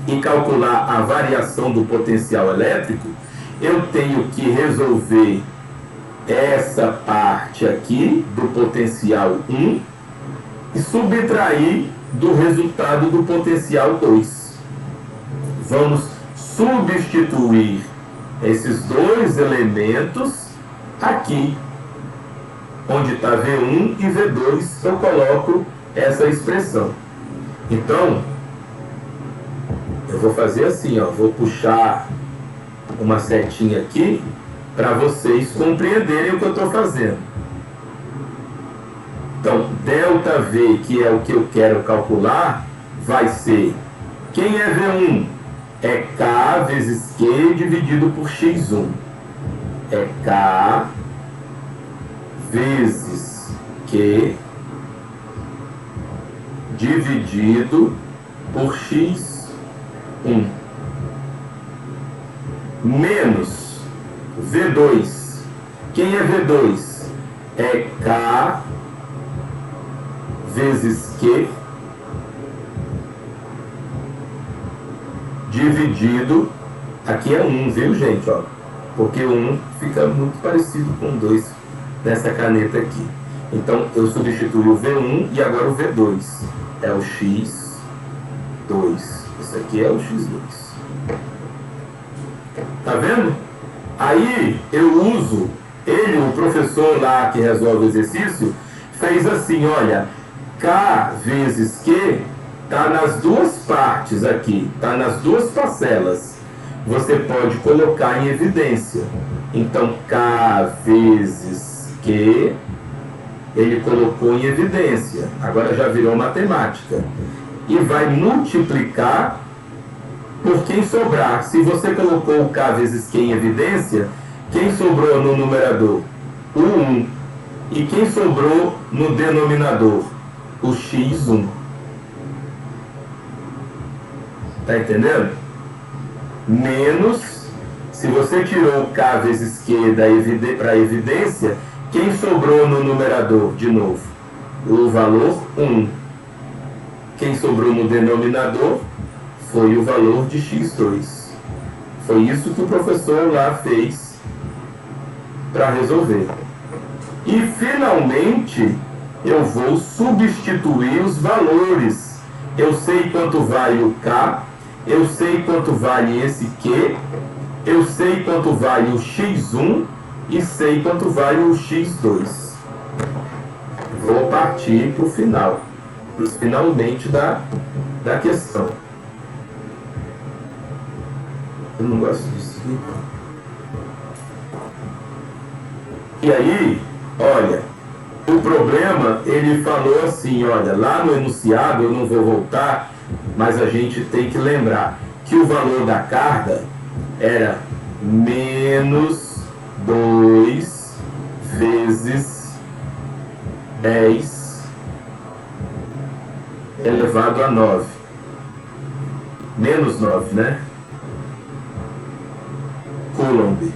e calcular a variação do potencial elétrico, eu tenho que resolver essa parte aqui do potencial 1 e subtrair do resultado do potencial 2. Vamos substituir esses dois elementos aqui. Onde está V1 e V2, eu coloco essa expressão. Então, eu vou fazer assim, ó, vou puxar uma setinha aqui para vocês compreenderem o que eu estou fazendo. Então, ΔV, que é o que eu quero calcular, vai ser, quem é V1? É K vezes Q dividido por X1. É K vezes Q dividido por X1 menos V2. Quem é V2? É K vezes Q dividido, aqui é 1, viu, gente? Ó, porque o 1 fica muito parecido com 2 nessa caneta aqui. Então, eu substituo o V1 e agora o V2. É o X2. Isso aqui é o X2. Tá vendo? Aí, eu uso, o professor lá que resolve o exercício, fez assim, olha, K vezes Q está nas duas partes aqui, está nas duas parcelas. Você pode colocar em evidência. Então, K vezes Q, ele colocou em evidência. Agora já virou matemática. E vai multiplicar por quem sobrar. Se você colocou o K vezes Q em evidência, quem sobrou no numerador? O 1. E quem sobrou no denominador? O X1. Tá entendendo? Menos, se você tirou o K vezes Q para a evidência, quem sobrou no numerador, de novo? O valor 1. Quem sobrou no denominador foi o valor de X2. Foi isso que o professor lá fez para resolver. E, finalmente, eu vou substituir os valores. Eu sei quanto vale o K, eu sei quanto vale esse Q, eu sei quanto vale o X1 e sei quanto vale o X2. Vou partir para o final, para os finalmente da questão. Eu não gosto disso aqui. E aí, olha, o problema, ele falou assim, olha, lá no enunciado, eu não vou voltar, mas a gente tem que lembrar que o valor da carga era menos 2 vezes 10 elevado a 9. Menos 9, né? Coulomb.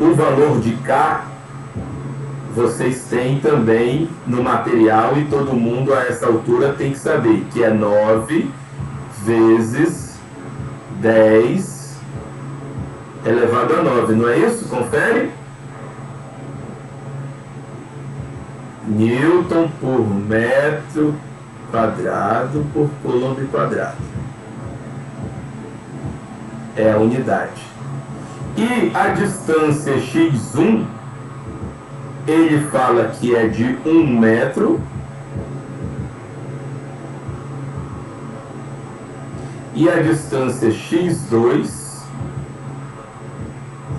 O valor de K vocês têm também no material e todo mundo a essa altura tem que saber que é 9 vezes 10 elevado a 9, não é isso? Confere? Newton por metro quadrado por Coulomb quadrado. É a unidade. E a distância x1, ele fala que é de 1 metro. E a distância x2,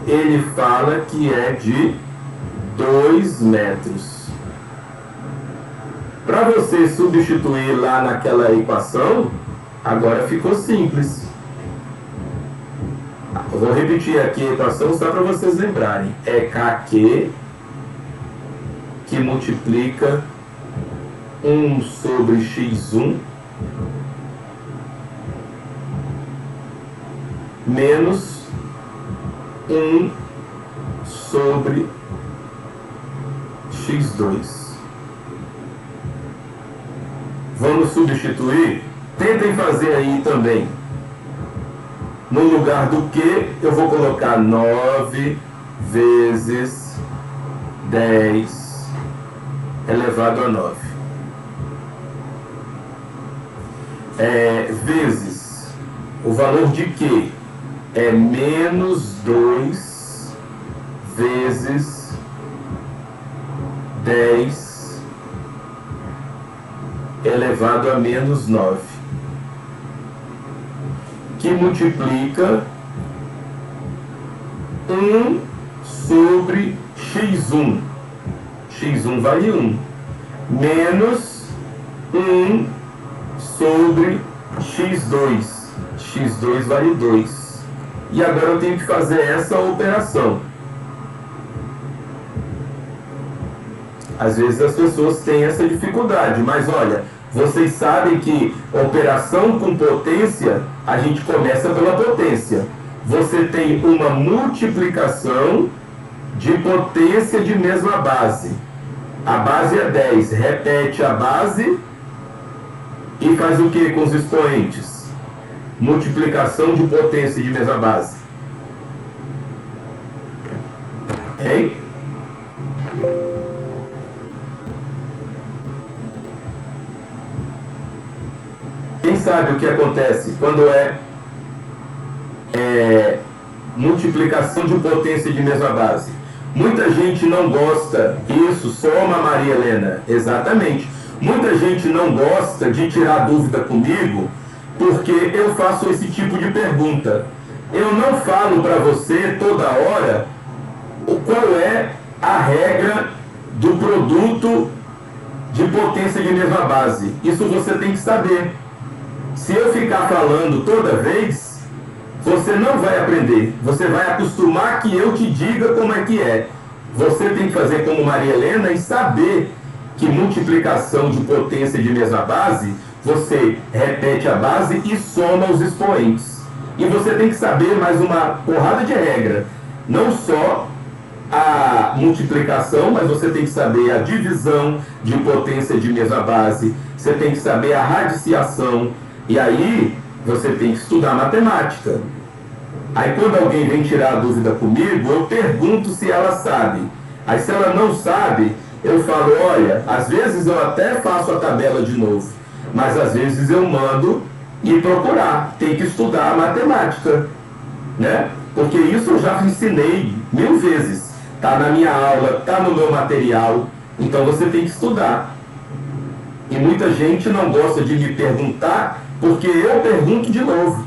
ele fala que é de 2 metros. Para você substituir lá naquela equação, agora ficou simples. Eu vou repetir aqui a equação só para vocês lembrarem. É KQ que multiplica 1 sobre x1 menos 1 sobre x2. Vamos substituir? Tentem fazer aí também. No lugar do que, eu vou colocar 9 vezes 10 elevado a 9. Vezes o valor de que é menos 2 vezes 10 elevado a menos 9, que multiplica 1 sobre x1. x1 vale 1, menos 1 sobre x2. x2 vale 2. E agora eu tenho que fazer essa operação. Às vezes as pessoas têm essa dificuldade, mas olha, vocês sabem que operação com potência, a gente começa pela potência. Você tem uma multiplicação de potência de mesma base. A base é 10, repete a base e faz o que com os expoentes? Multiplicação de potência de mesma base. Hein? Quem sabe o que acontece quando é multiplicação de potência de mesma base? Muita gente não gosta, isso, soma Maria Helena, exatamente. Muita gente não gosta de tirar dúvida comigo porque eu faço esse tipo de pergunta. Eu não falo para você toda hora qual é a regra do produto de potência de mesma base. Isso você tem que saber. Se eu ficar falando toda vez, você não vai aprender. Você vai acostumar que eu te diga como é que é. Você tem que fazer como Maria Helena e saber que multiplicação de potência de mesma base, você repete a base e soma os expoentes. E você tem que saber mais uma porrada de regra. Não só a multiplicação, mas você tem que saber a divisão de potência de mesma base. Você tem que saber a radiciação. E aí, você tem que estudar matemática. Aí, quando alguém vem tirar a dúvida comigo, eu pergunto se ela sabe. Aí, se ela não sabe, eu falo, olha, às vezes eu até faço a tabela de novo, mas às vezes eu mando ir procurar. Tem que estudar a matemática, né? Porque isso eu já ensinei 1000 vezes. Está na minha aula, está no meu material. Então, você tem que estudar. E muita gente não gosta de me perguntar, porque eu pergunto de novo.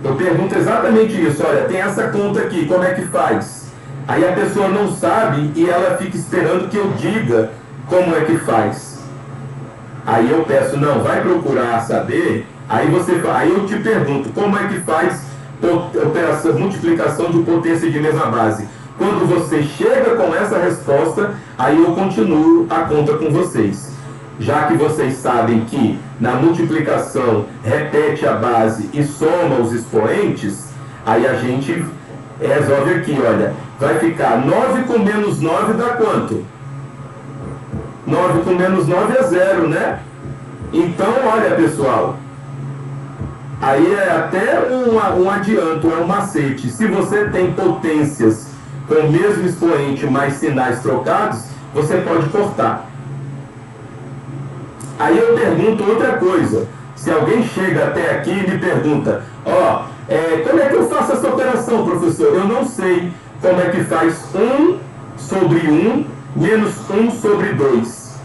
Eu pergunto exatamente isso. Olha, tem essa conta aqui, como é que faz? Aí a pessoa não sabe e ela fica esperando que eu diga como é que faz. Aí eu peço, não, vai procurar saber. Aí eu te pergunto, como é que faz operação, multiplicação de potência de mesma base? Quando você chega com essa resposta, aí eu continuo a conta com vocês. Já que vocês sabem que na multiplicação repete a base e soma os expoentes, aí a gente resolve aqui, olha, vai ficar 9 com menos 9 dá quanto? 9 com menos 9 é 0, né? Então, olha, pessoal, aí é até um adianto, é um macete. Se você tem potências com o mesmo expoente mais sinais trocados, você pode cortar. Aí eu pergunto outra coisa. Se alguém chega até aqui e me pergunta, como é que eu faço essa operação, professor? Eu não sei como é que faz 1 sobre 1 menos 1 sobre 2.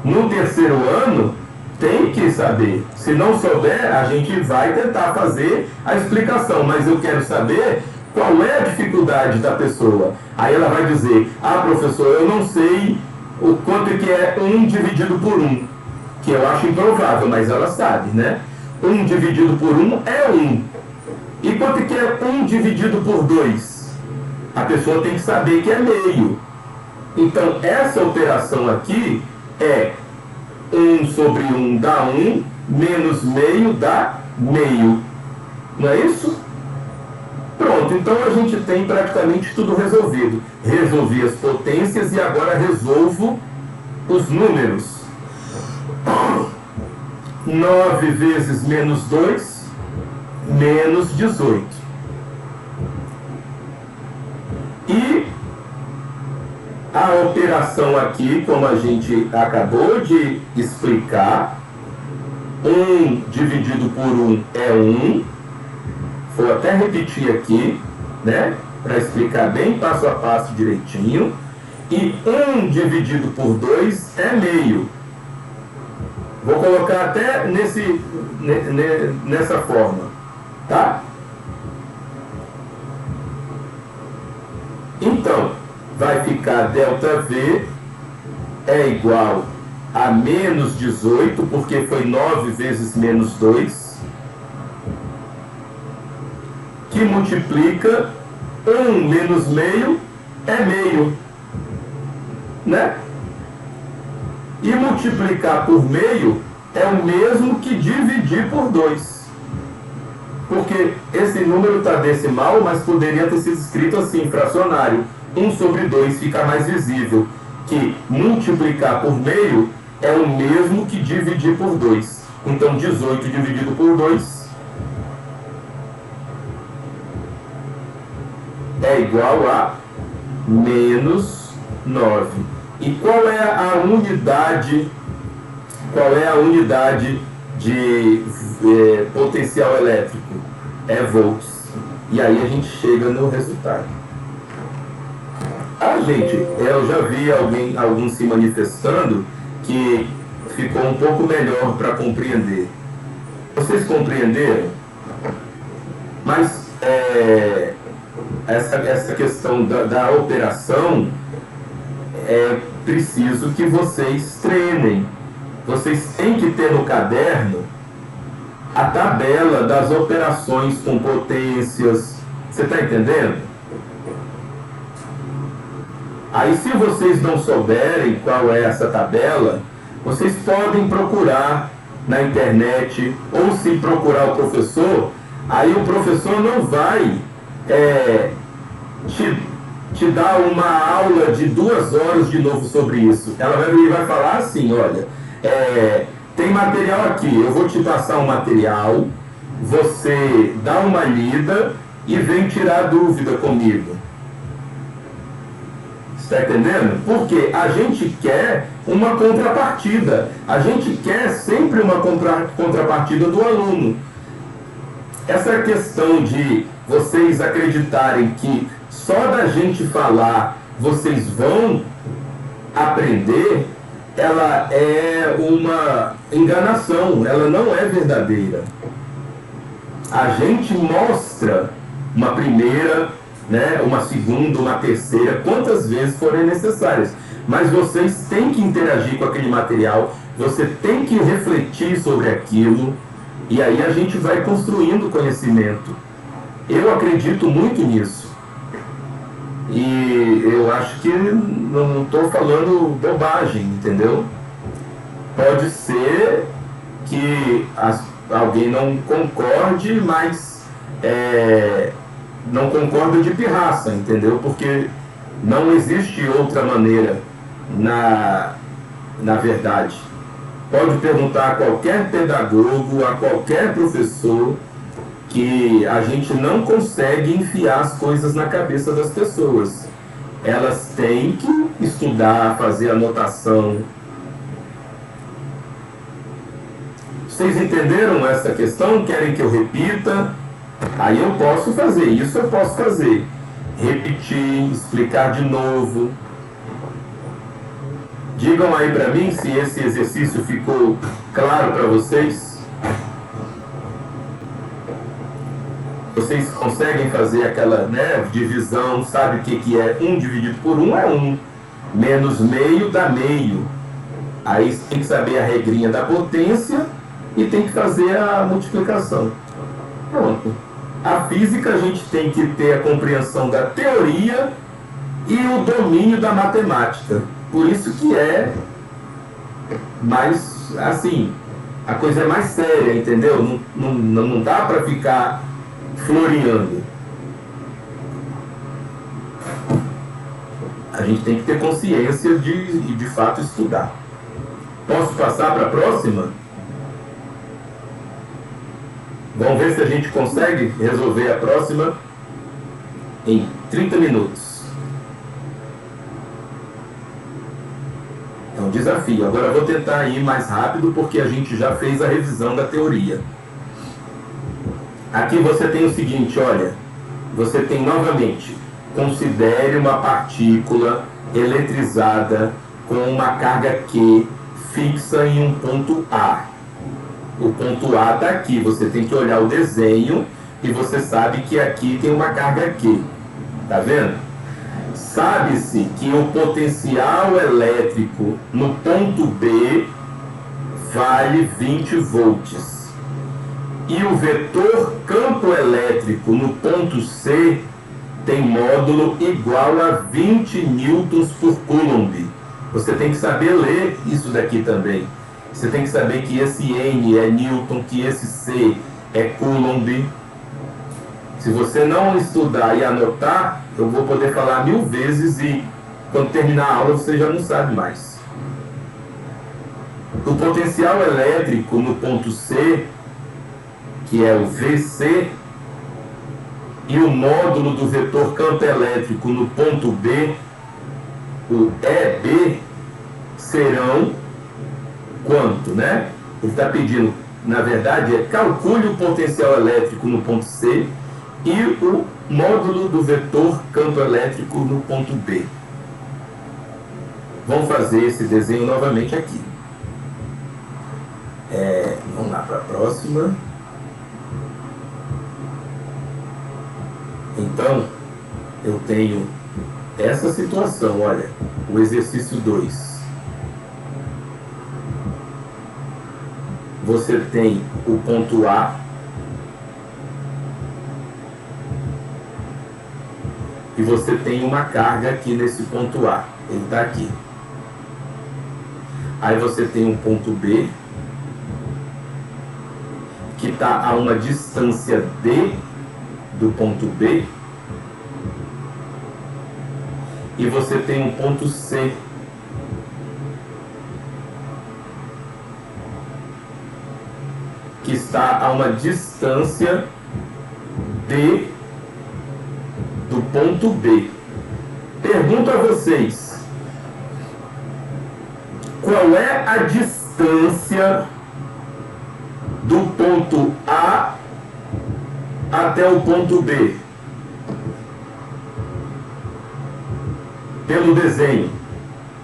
No terceiro ano, tem que saber. Se não souber, a gente vai tentar fazer a explicação, mas eu quero saber qual é a dificuldade da pessoa. Aí ela vai dizer, professor, eu não sei o quanto que é 1 dividido por 1, que eu acho improvável, mas ela sabe, né? 1 dividido por 1 é 1. E quanto que é 1 dividido por 2? A pessoa tem que saber que é meio. Então, essa operação aqui é 1 sobre 1 dá 1, menos meio dá meio. Não é isso? Pronto, então a gente tem praticamente tudo resolvido. Resolvi as potências e agora resolvo os números. 9 vezes menos 2, menos 18. E a operação aqui, como a gente acabou de explicar, 1 dividido por 1 é 1. Vou até repetir aqui, né? Para explicar bem passo a passo direitinho. E 1 dividido por 2 é meio. Vou colocar até nessa forma, tá? Então, vai ficar ΔV é igual a menos 18, porque foi 9 vezes menos 2, que multiplica 1 menos meio é meio, né? E multiplicar por meio é o mesmo que dividir por 2. Porque esse número está decimal, mas poderia ter sido escrito assim, fracionário. 1 sobre 2 fica mais visível. Que multiplicar por meio é o mesmo que dividir por 2. Então, 18 dividido por 2 é igual a menos 9. E qual é a unidade? Qual é a unidade de potencial elétrico? É volts. E aí a gente chega no resultado. Gente, eu já vi alguns se manifestando que ficou um pouco melhor para compreender. Vocês compreenderam? Mas essa questão da operação é preciso que vocês treinem. Vocês têm que ter no caderno a tabela das operações com potências. Você está entendendo? Aí, se vocês não souberem qual é essa tabela, vocês podem procurar na internet, ou se procurar o professor, aí o professor não vai te dar uma aula de 2 horas de novo sobre isso. Ele vai falar assim, olha, tem material aqui, eu vou te passar um material, você dá uma lida e vem tirar dúvida comigo. Está entendendo? Porque a gente quer uma contrapartida. A gente quer sempre uma contrapartida do aluno. Essa questão de vocês acreditarem que só da gente falar vocês vão aprender, ela é uma enganação, ela não é verdadeira. A gente mostra uma primeira, né, uma segunda, uma terceira, quantas vezes forem necessárias. Mas vocês têm que interagir com aquele material, você tem que refletir sobre aquilo, e aí a gente vai construindo conhecimento. Eu acredito muito nisso. E eu acho que não estou falando bobagem, entendeu? Pode ser que alguém não concorde, mas não concorda de pirraça, entendeu? Porque não existe outra maneira na verdade. Pode perguntar a qualquer pedagogo, a qualquer professor, que a gente não consegue enfiar as coisas na cabeça das pessoas. Elas têm que estudar, fazer anotação. Vocês entenderam essa questão? Querem que eu repita? Aí eu posso fazer, isso eu posso fazer. Repetir, explicar de novo. Digam aí para mim se esse exercício ficou claro para vocês. Vocês conseguem fazer aquela, né, divisão, sabe o que é 1 dividido por 1 é 1. menos meio dá meio. Aí você tem que saber a regrinha da potência e tem que fazer a multiplicação. Pronto. A física a gente tem que ter a compreensão da teoria e o domínio da matemática. Por isso que é mais, assim, a coisa é mais séria, entendeu? Não dá para ficar floreando. A gente tem que ter consciência de fato estudar. Posso passar para a próxima? Vamos ver se a gente consegue resolver a próxima em 30 minutos. É um desafio. Agora eu vou tentar ir mais rápido porque a gente já fez a revisão da teoria. Aqui você tem o seguinte, olha. Você tem novamente, considere uma partícula eletrizada com uma carga Q fixa em um ponto A. O ponto A está aqui, você tem que olhar o desenho e você sabe que aqui tem uma carga Q. Tá vendo? Sabe-se que o potencial elétrico no ponto B vale 20 volts. E o vetor campo elétrico no ponto C tem módulo igual a 20 newtons por coulomb. Você tem que saber ler isso daqui também. Você tem que saber que esse N é Newton, que esse C é Coulomb. Se você não estudar e anotar, eu vou poder falar 1000 vezes e quando terminar a aula você já não sabe mais. O potencial elétrico no ponto C, que é o VC, e o módulo do vetor campo elétrico no ponto B, o EB, serão quanto, né? Ele está pedindo, na verdade, calcule o potencial elétrico no ponto C e o módulo do vetor campo elétrico no ponto B. Vamos fazer esse desenho novamente aqui. Vamos lá para a próxima. Então, eu tenho essa situação, olha, o exercício 2. Você tem o ponto A e você tem uma carga aqui nesse ponto A. Ele está aqui. Aí você tem um ponto B que está a uma distância D do ponto B. E você tem um ponto C que está a uma distância D do ponto B. Pergunto a vocês, qual é a distância do ponto A até o ponto B? Pelo desenho.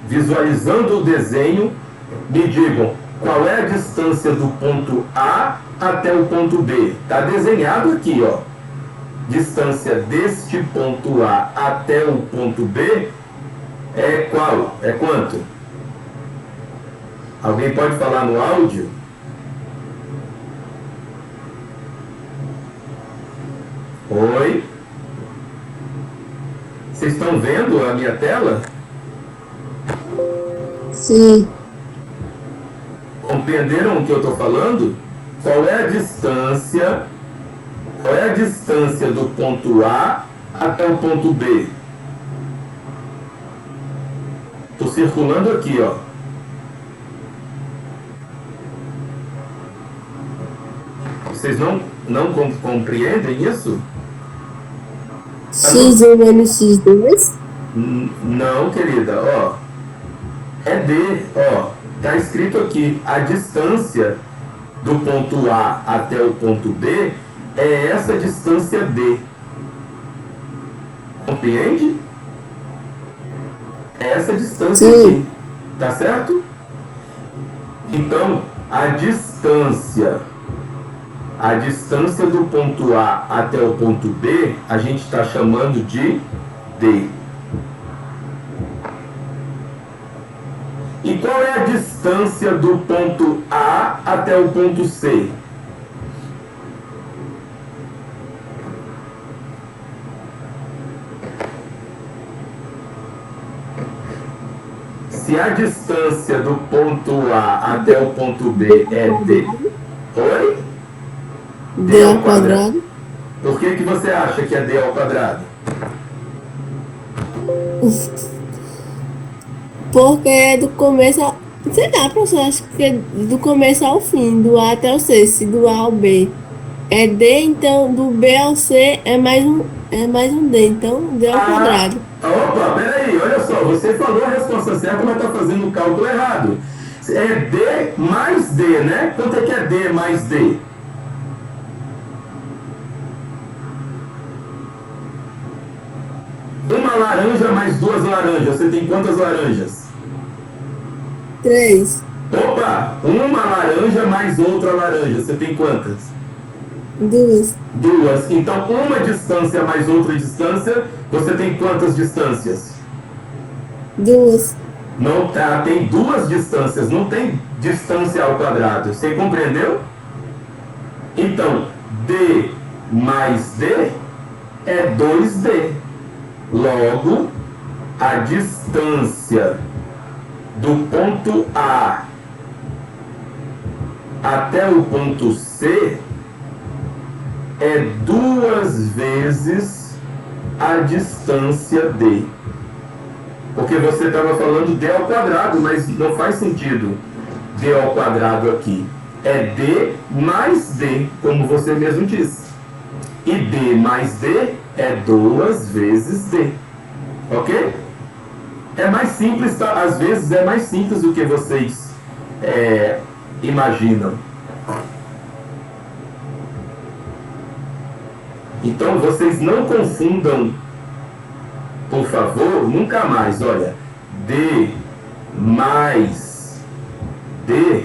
Visualizando o desenho, me digam qual é a distância do ponto A até o ponto B. Está desenhado aqui, ó. Distância deste ponto A até o ponto B é qual? É quanto? Alguém pode falar no áudio? Oi? Vocês estão vendo a minha tela? Sim. Compreenderam o que eu estou falando? Qual é a distância? Qual é a distância do ponto A até o ponto B? Estou circulando aqui, ó. Vocês não compreendem isso? X1 menos X2? Não, querida, ó. É D, ó. Tá escrito aqui, a distância do ponto A até o ponto B é essa distância D. Compreende? É essa distância aqui. Tá certo? Então, a distância do ponto A até o ponto B, a gente está chamando de D. E qual é a distância do ponto A até o ponto C? Se a distância do ponto A até o ponto B é D... Oi? D ao quadrado. Por que você acha que é D ao quadrado? Porque é do começo ao... Sei lá, professor, acho que é do começo ao fim, do A até o C, se do A ao B é D, então do B ao C é mais um D, então D ao quadrado. Opa, peraí, olha só, você falou a resposta certa, mas está fazendo o cálculo errado. É D mais D, né? Quanto é que é D mais D? Uma laranja mais duas laranjas, você tem quantas laranjas? 3, Opa, uma laranja mais outra laranja, você tem quantas? 2, Duas. Então, uma distância mais outra distância, você tem quantas distâncias? 2, Não tá, tem duas distâncias, não tem distância ao quadrado. Você compreendeu? Então, D mais D é 2D. Logo, a distância do ponto A até o ponto C é 2 vezes a distância D. Porque você estava falando D ao quadrado, mas não faz sentido D ao quadrado aqui. É D mais D, como você mesmo disse. E D mais D é 2 vezes D. Ok? É mais simples, tá? Às vezes é mais simples do que vocês imaginam. Então vocês não confundam, por favor, nunca mais. Olha, D mais D.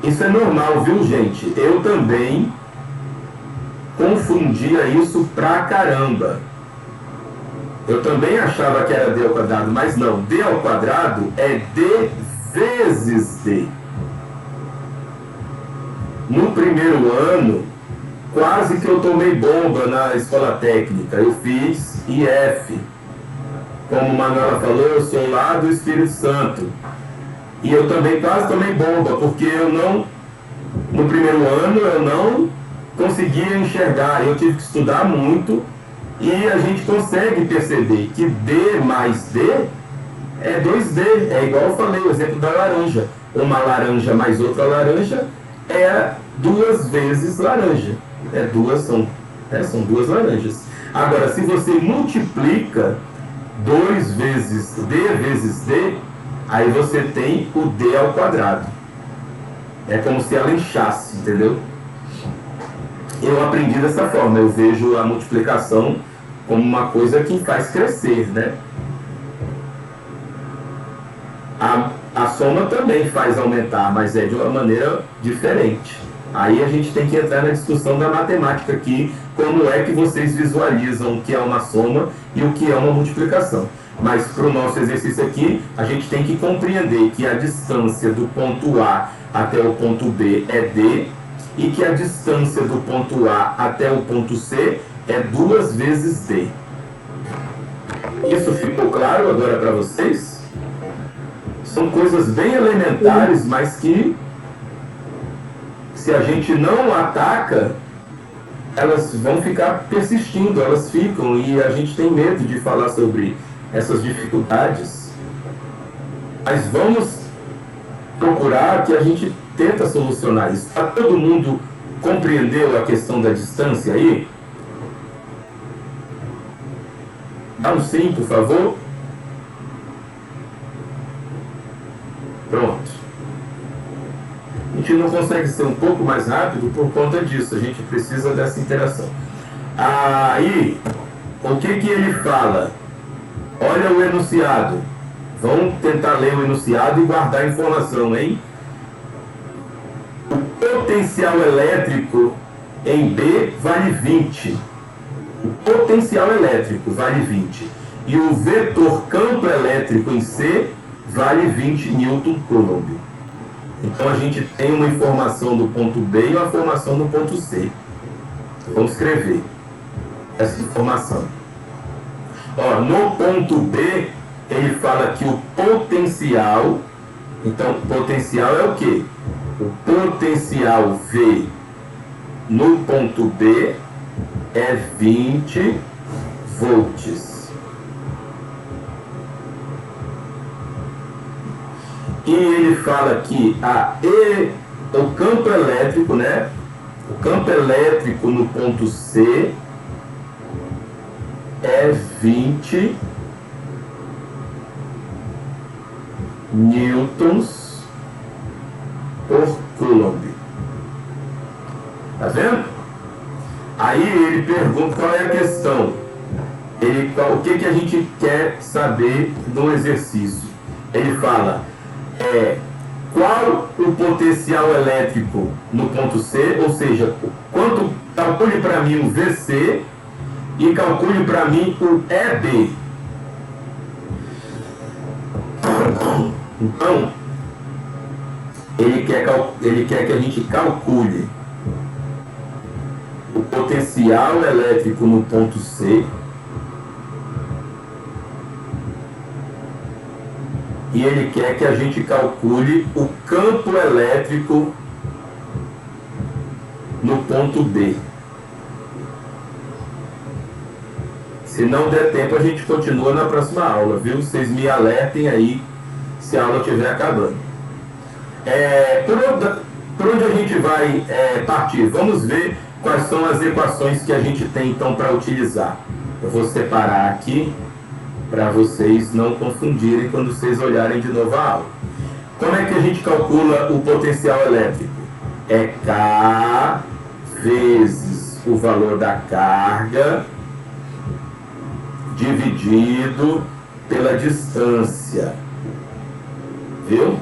Isso é normal, viu, gente? Eu também confundia isso pra caramba. Eu também achava que era D ao quadrado, mas não. D ao quadrado é D vezes D. No primeiro ano, quase que eu tomei bomba na escola técnica. Eu fiz IF. Como a Manuela falou, eu sou lá do Espírito Santo. E eu também quase tomei bomba, porque eu não, no primeiro ano, eu não conseguia enxergar. Eu tive que estudar muito e a gente consegue perceber que D mais D é 2D. É igual eu falei, o exemplo da laranja. Uma laranja mais outra laranja é 2 vezes laranja. São 2 laranjas. Agora, se você multiplica 2 vezes D, aí você tem o D ao quadrado. É como se ela inchasse, entendeu? Eu aprendi dessa forma. Eu vejo a multiplicação como uma coisa que faz crescer, né? A soma também faz aumentar, mas é de uma maneira diferente. Aí a gente tem que entrar na discussão da matemática aqui, como é que vocês visualizam o que é uma soma e o que é uma multiplicação. Mas para o nosso exercício aqui, a gente tem que compreender que a distância do ponto A até o ponto B é D e que a distância do ponto A até o ponto C é 2 vezes D. Isso ficou claro agora para vocês? São coisas bem elementares, mas que, se a gente não ataca, elas vão ficar persistindo, elas ficam, e a gente tem medo de falar sobre essas dificuldades. Mas vamos procurar que a gente tenta solucionar isso. Todo mundo compreendeu a questão da distância aí? Dá um sim, por favor. Pronto. A gente não consegue ser um pouco mais rápido por conta disso. A gente precisa dessa interação. Aí, o que ele fala? Olha o enunciado. Vamos tentar ler o enunciado e guardar a informação, hein? O potencial elétrico em B vale 20. O potencial elétrico vale 20. e o vetor campo elétrico em C vale 20 Newton-Coulomb. Então a gente tem uma informação do ponto B e uma informação do ponto C. Vamos escrever essa informação. Ó, no ponto B, ele fala que o potencial, então potencial é o quê? O potencial V no ponto B é 20 volts. E ele fala que o campo elétrico, né? O campo elétrico no ponto C é 20 newtons por coulomb. Tá vendo? Aí ele pergunta qual é a questão. O que a gente quer saber no exercício? Ele fala, qual o potencial elétrico no ponto C, ou seja, calcule para mim o VC e calcule para mim o EB. Então, ele quer que a gente calcule o potencial elétrico no ponto C e ele quer que a gente calcule o campo elétrico no ponto B. Se não der tempo, a gente continua na próxima aula, viu? Vocês me alertem aí se a aula estiver acabando. Por onde a gente vai partir? Vamos ver quais são as equações que a gente tem, então, para utilizar. Eu vou separar aqui para vocês não confundirem quando vocês olharem de novo a aula. Como é que a gente calcula o potencial elétrico? É K vezes o valor da carga dividido pela distância. Viu?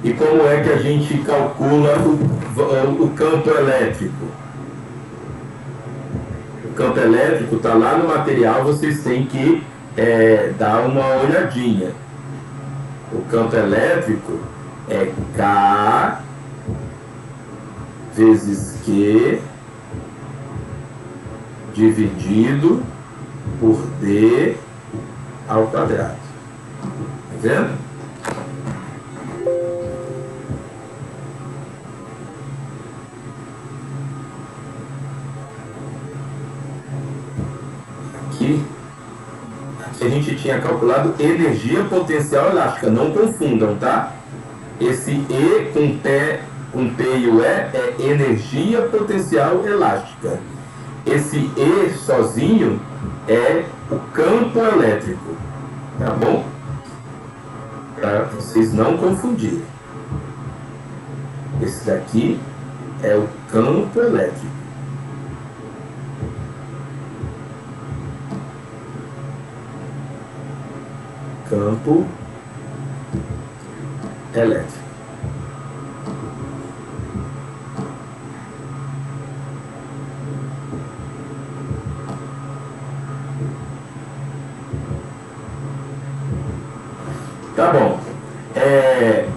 E como é que a gente calcula o campo elétrico? O campo elétrico está lá no material, vocês têm que dar uma olhadinha. O campo elétrico é K vezes Q dividido por D ao quadrado. Tá vendo? Aqui a gente tinha calculado energia potencial elástica. Não confundam, tá? Esse E com P e o E é energia potencial elástica. Esse E sozinho é o campo elétrico, tá bom? Para vocês não confundirem. Esse daqui é o campo elétrico. Campo elétrico. Tá bom.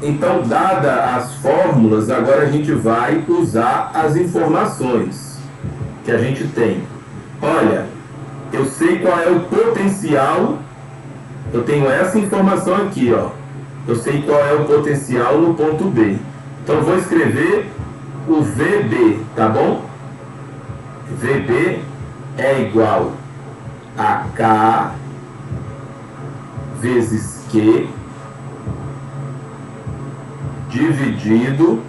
Então, dadas as fórmulas, agora a gente vai usar as informações que a gente tem. Olha, eu sei qual é o potencial. Eu tenho essa informação aqui, ó. Eu sei qual é o potencial no ponto B. Então, eu vou escrever o VB, tá bom? VB é igual a K vezes Q dividido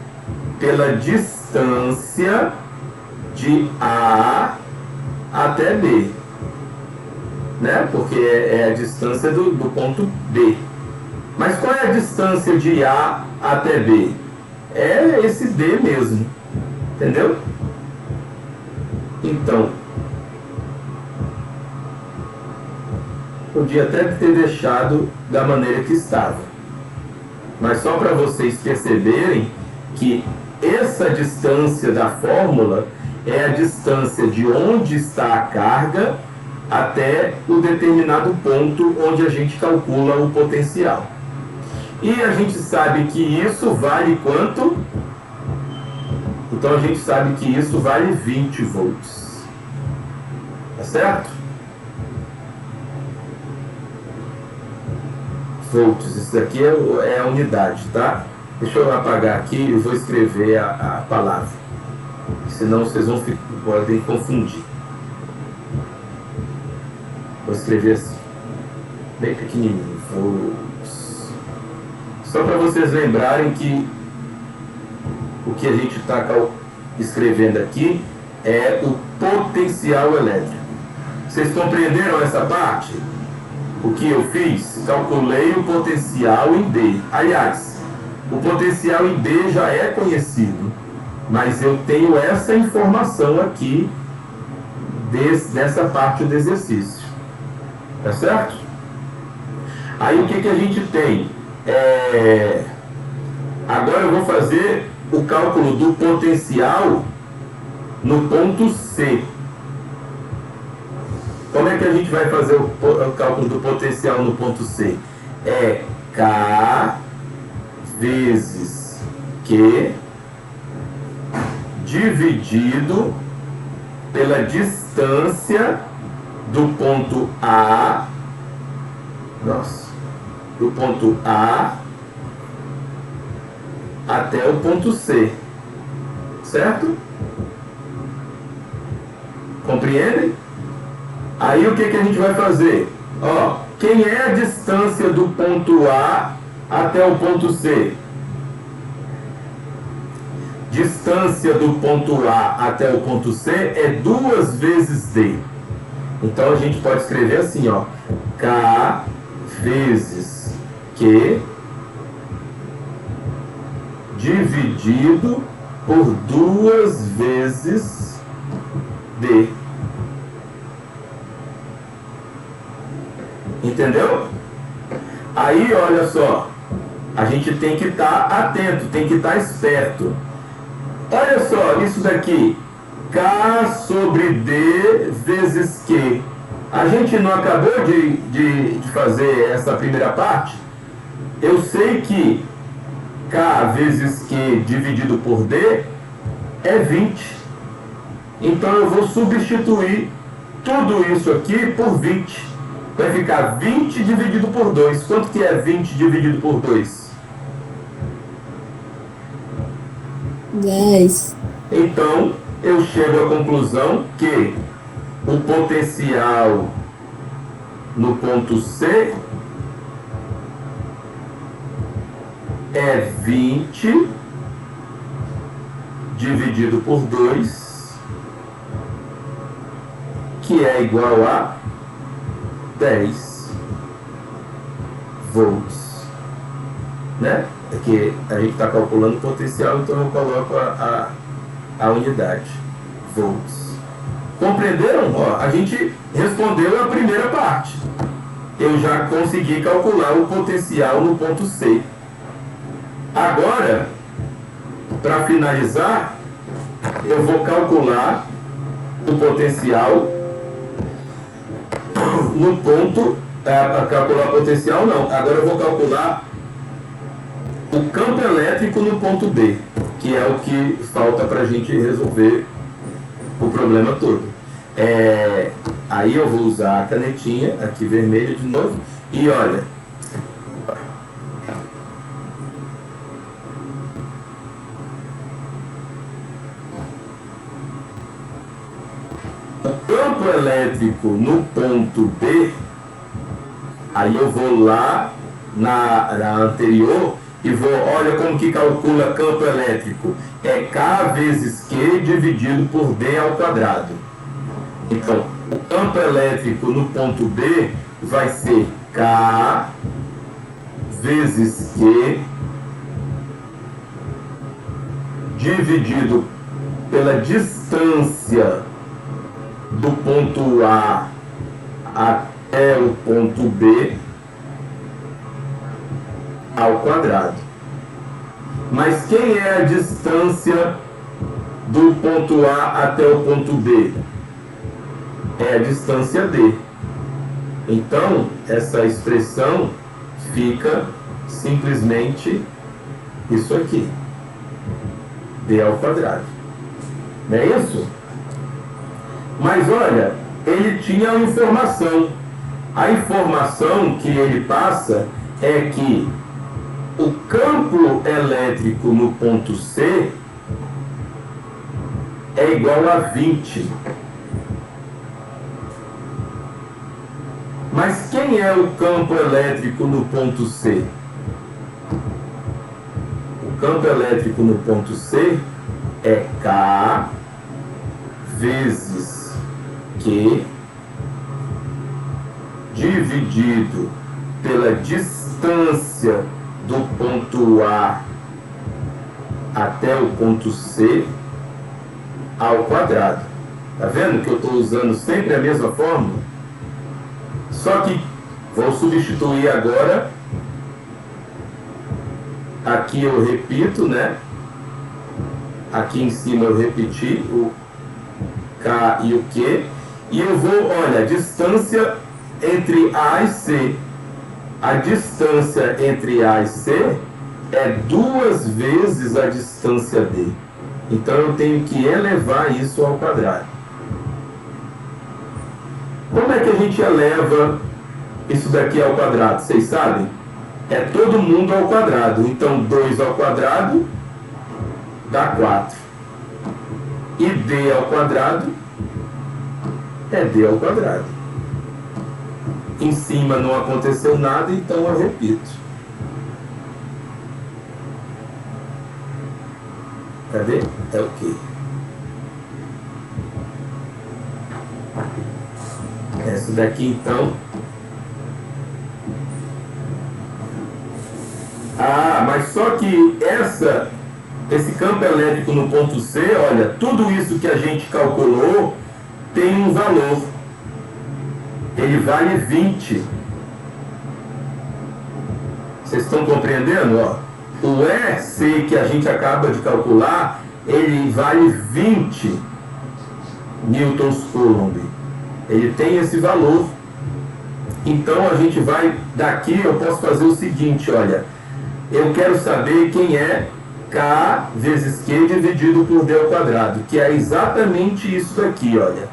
pela distância de A até B, né? Porque é a distância do ponto B. Mas qual é a distância de A até B? É esse D mesmo, entendeu? Então, podia até ter deixado da maneira que estava. Mas só para vocês perceberem que essa distância da fórmula é a distância de onde está a carga até o determinado ponto onde a gente calcula o potencial. E a gente sabe que isso vale quanto? Então a gente sabe que isso vale 20 volts. Tá certo? Volts, isso aqui é a unidade, tá? Deixa eu apagar aqui e vou escrever a palavra. Senão vocês podem confundir. Vou escrever assim, bem pequenininho, volts. Só para vocês lembrarem que o que a gente está escrevendo aqui é o potencial elétrico. Vocês compreenderam essa parte? O que eu fiz? Calculei o potencial em D. Aliás, o potencial em D já é conhecido, mas eu tenho essa informação aqui nessa parte do exercício. Tá certo? Aí o que a gente tem? Agora eu vou fazer o cálculo do potencial no ponto C. Como é que a gente vai fazer o cálculo do potencial no ponto C? É K vezes Q dividido pela distância do ponto A, do ponto A até o ponto C, certo? Compreendem? Aí o que a gente vai fazer? Ó, quem é a distância do ponto A até o ponto C? Distância do ponto A até o ponto C é 2 vezes D. Então a gente pode escrever assim, ó, K vezes Q dividido por 2 vezes D. Entendeu? Aí, olha só, a gente tem que estar atento, tem que estar esperto. Olha só, isso daqui, K sobre D vezes Q. A gente não acabou de fazer essa primeira parte? Eu sei que K vezes Q dividido por D é 20. Então eu vou substituir tudo isso aqui por 20. Vai ficar 20 dividido por 2. Quanto que é 20 dividido por 2? 10. Então, eu chego à conclusão que o potencial no ponto C é 20 dividido por 2, que é igual a 10 volts, né? É que a gente está calculando o potencial, então eu coloco a unidade, volts. Compreenderam? Ó, a gente respondeu a primeira parte. Eu já consegui calcular o potencial no ponto C. Agora, para finalizar, eu vou calcular o potencial no ponto, para calcular o potencial não, agora eu vou calcular o campo elétrico no ponto B, que é o que falta para a gente resolver o problema todo. Aí eu vou usar a canetinha aqui vermelha de novo e olha, o campo elétrico no ponto B, aí eu vou lá na anterior e vou, olha como que calcula campo elétrico. É K vezes Q dividido por D ao quadrado. Então, o campo elétrico no ponto B vai ser K vezes Q dividido pela distância do ponto A até o ponto B ao quadrado. Mas quem é a distância do ponto A até o ponto B? é a distância D. Então, essa expressão fica simplesmente isso aqui. D ao quadrado. Não é isso? Mas olha, ele tinha uma informação. A informação que ele passa é que o campo elétrico no ponto C é igual a 20. Mas quem é o campo elétrico no ponto C? O campo elétrico no ponto C é K vezes Q dividido pela distância do ponto A até o ponto C ao quadrado. Tá vendo que eu estou usando sempre a mesma fórmula? Só que vou substituir agora. Aqui eu repito, né? Aqui em cima eu repeti o K e o Q. E eu vou, olha, a distância entre A e C. A distância entre A e C é 2 vezes a distância D. Então eu tenho que elevar isso ao quadrado. Como é que a gente eleva isso daqui ao quadrado? Vocês sabem? É todo mundo ao quadrado. Então 2 ao quadrado dá 4. E D ao quadrado é D ao quadrado. Em cima não aconteceu nada, então eu repito. Cadê? É o quê? Essa daqui então. Mas só que esse campo elétrico no ponto C, olha, tudo isso que a gente calculou tem um valor. Ele vale 20. Vocês estão compreendendo? Ó? O EC que a gente acaba de calcular, ele vale 20 newtons coulomb. Ele tem esse valor. Então a gente vai, daqui eu posso fazer o seguinte, olha. Eu quero saber quem é K vezes Q dividido por D ao quadrado, que é exatamente isso daqui, olha.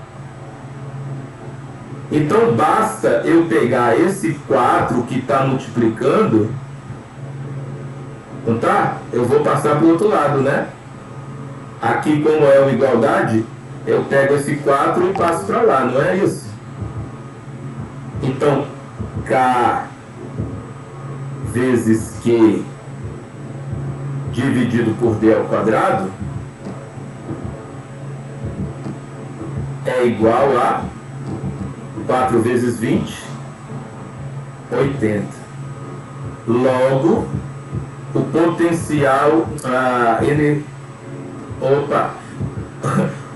Então basta eu pegar esse 4 que está multiplicando, não tá? Eu vou passar para o outro lado, né? Aqui, como é uma igualdade, eu pego esse 4 e passo para lá, não é isso? Então, K vezes Q dividido por D ao quadrado é igual a 4 vezes 20, 80. Logo, o potencial,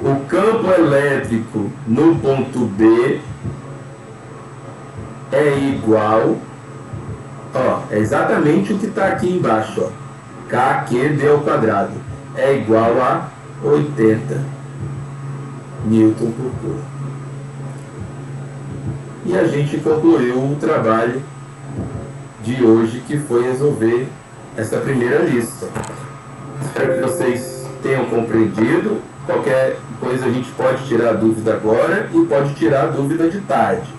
o campo elétrico no ponto B é igual, é exatamente o que está aqui embaixo, ó. KQD ao quadrado é igual a 80 Newton por Coulomb. E a gente concluiu o trabalho de hoje, que foi resolver essa primeira lista. Espero que vocês tenham compreendido. Qualquer coisa a gente pode tirar dúvida agora e pode tirar dúvida de tarde.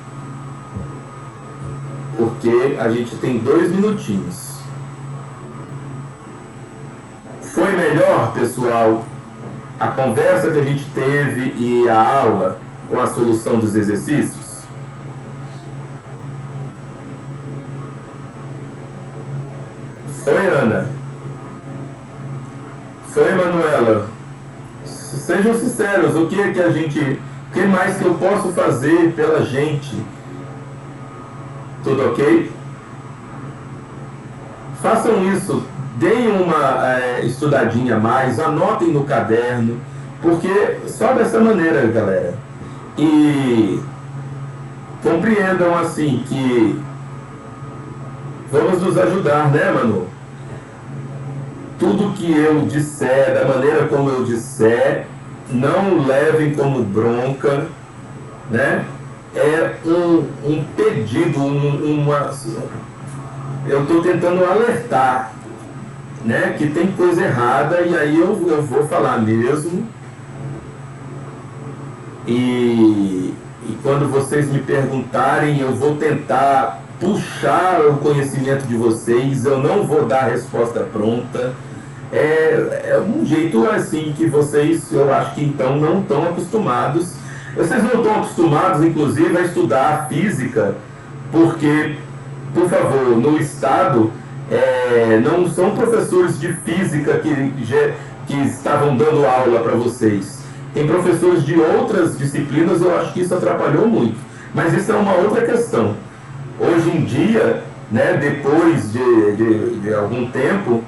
Porque a gente tem 2 minutinhos. Foi melhor, pessoal, a conversa que a gente teve e a aula com a solução dos exercícios? Foi, Ana? Foi, Manuela? Sejam sinceros, o que mais que eu posso fazer pela gente? Tudo ok? Façam isso, deem uma estudadinha a mais, anotem no caderno, porque só dessa maneira, galera. E compreendam assim que vamos nos ajudar, né, Manu? Tudo que eu disser, da maneira como eu disser, não levem como bronca, né? É um pedido, eu estou tentando alertar, né, que tem coisa errada, e aí eu vou falar mesmo. E quando vocês me perguntarem, eu vou tentar puxar o conhecimento de vocês, eu não vou dar a resposta pronta. É um jeito assim que vocês, eu acho que então não estão acostumados. Vocês não estão acostumados, inclusive, a estudar física, porque, por favor, no estado, não são professores de física que estavam dando aula para vocês. Tem professores de outras disciplinas, eu acho que isso atrapalhou muito. Mas isso é uma outra questão. Hoje em dia, né, depois de algum tempo,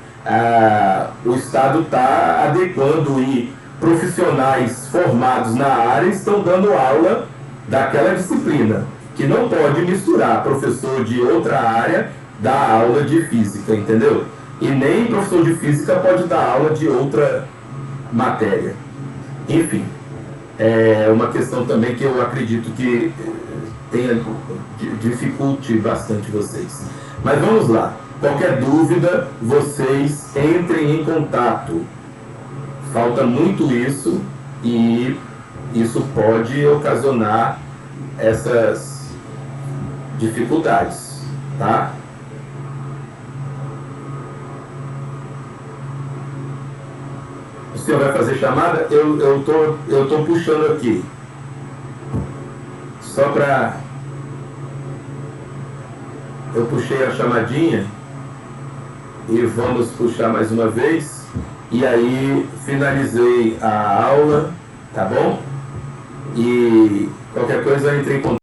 o Estado está adequando e profissionais formados na área estão dando aula daquela disciplina, que não pode misturar professor de outra área dar aula de física, entendeu? E nem professor de física pode dar aula de outra matéria. Enfim, é uma questão também que eu acredito que dificulte bastante vocês. Mas vamos lá. Qualquer dúvida, vocês entrem em contato. Falta muito isso e isso pode ocasionar essas dificuldades, tá? O senhor vai fazer chamada? Eu tô puxando aqui. Só para... Eu puxei a chamadinha e vamos puxar mais uma vez. E aí finalizei a aula, tá bom? E qualquer coisa entre em contato.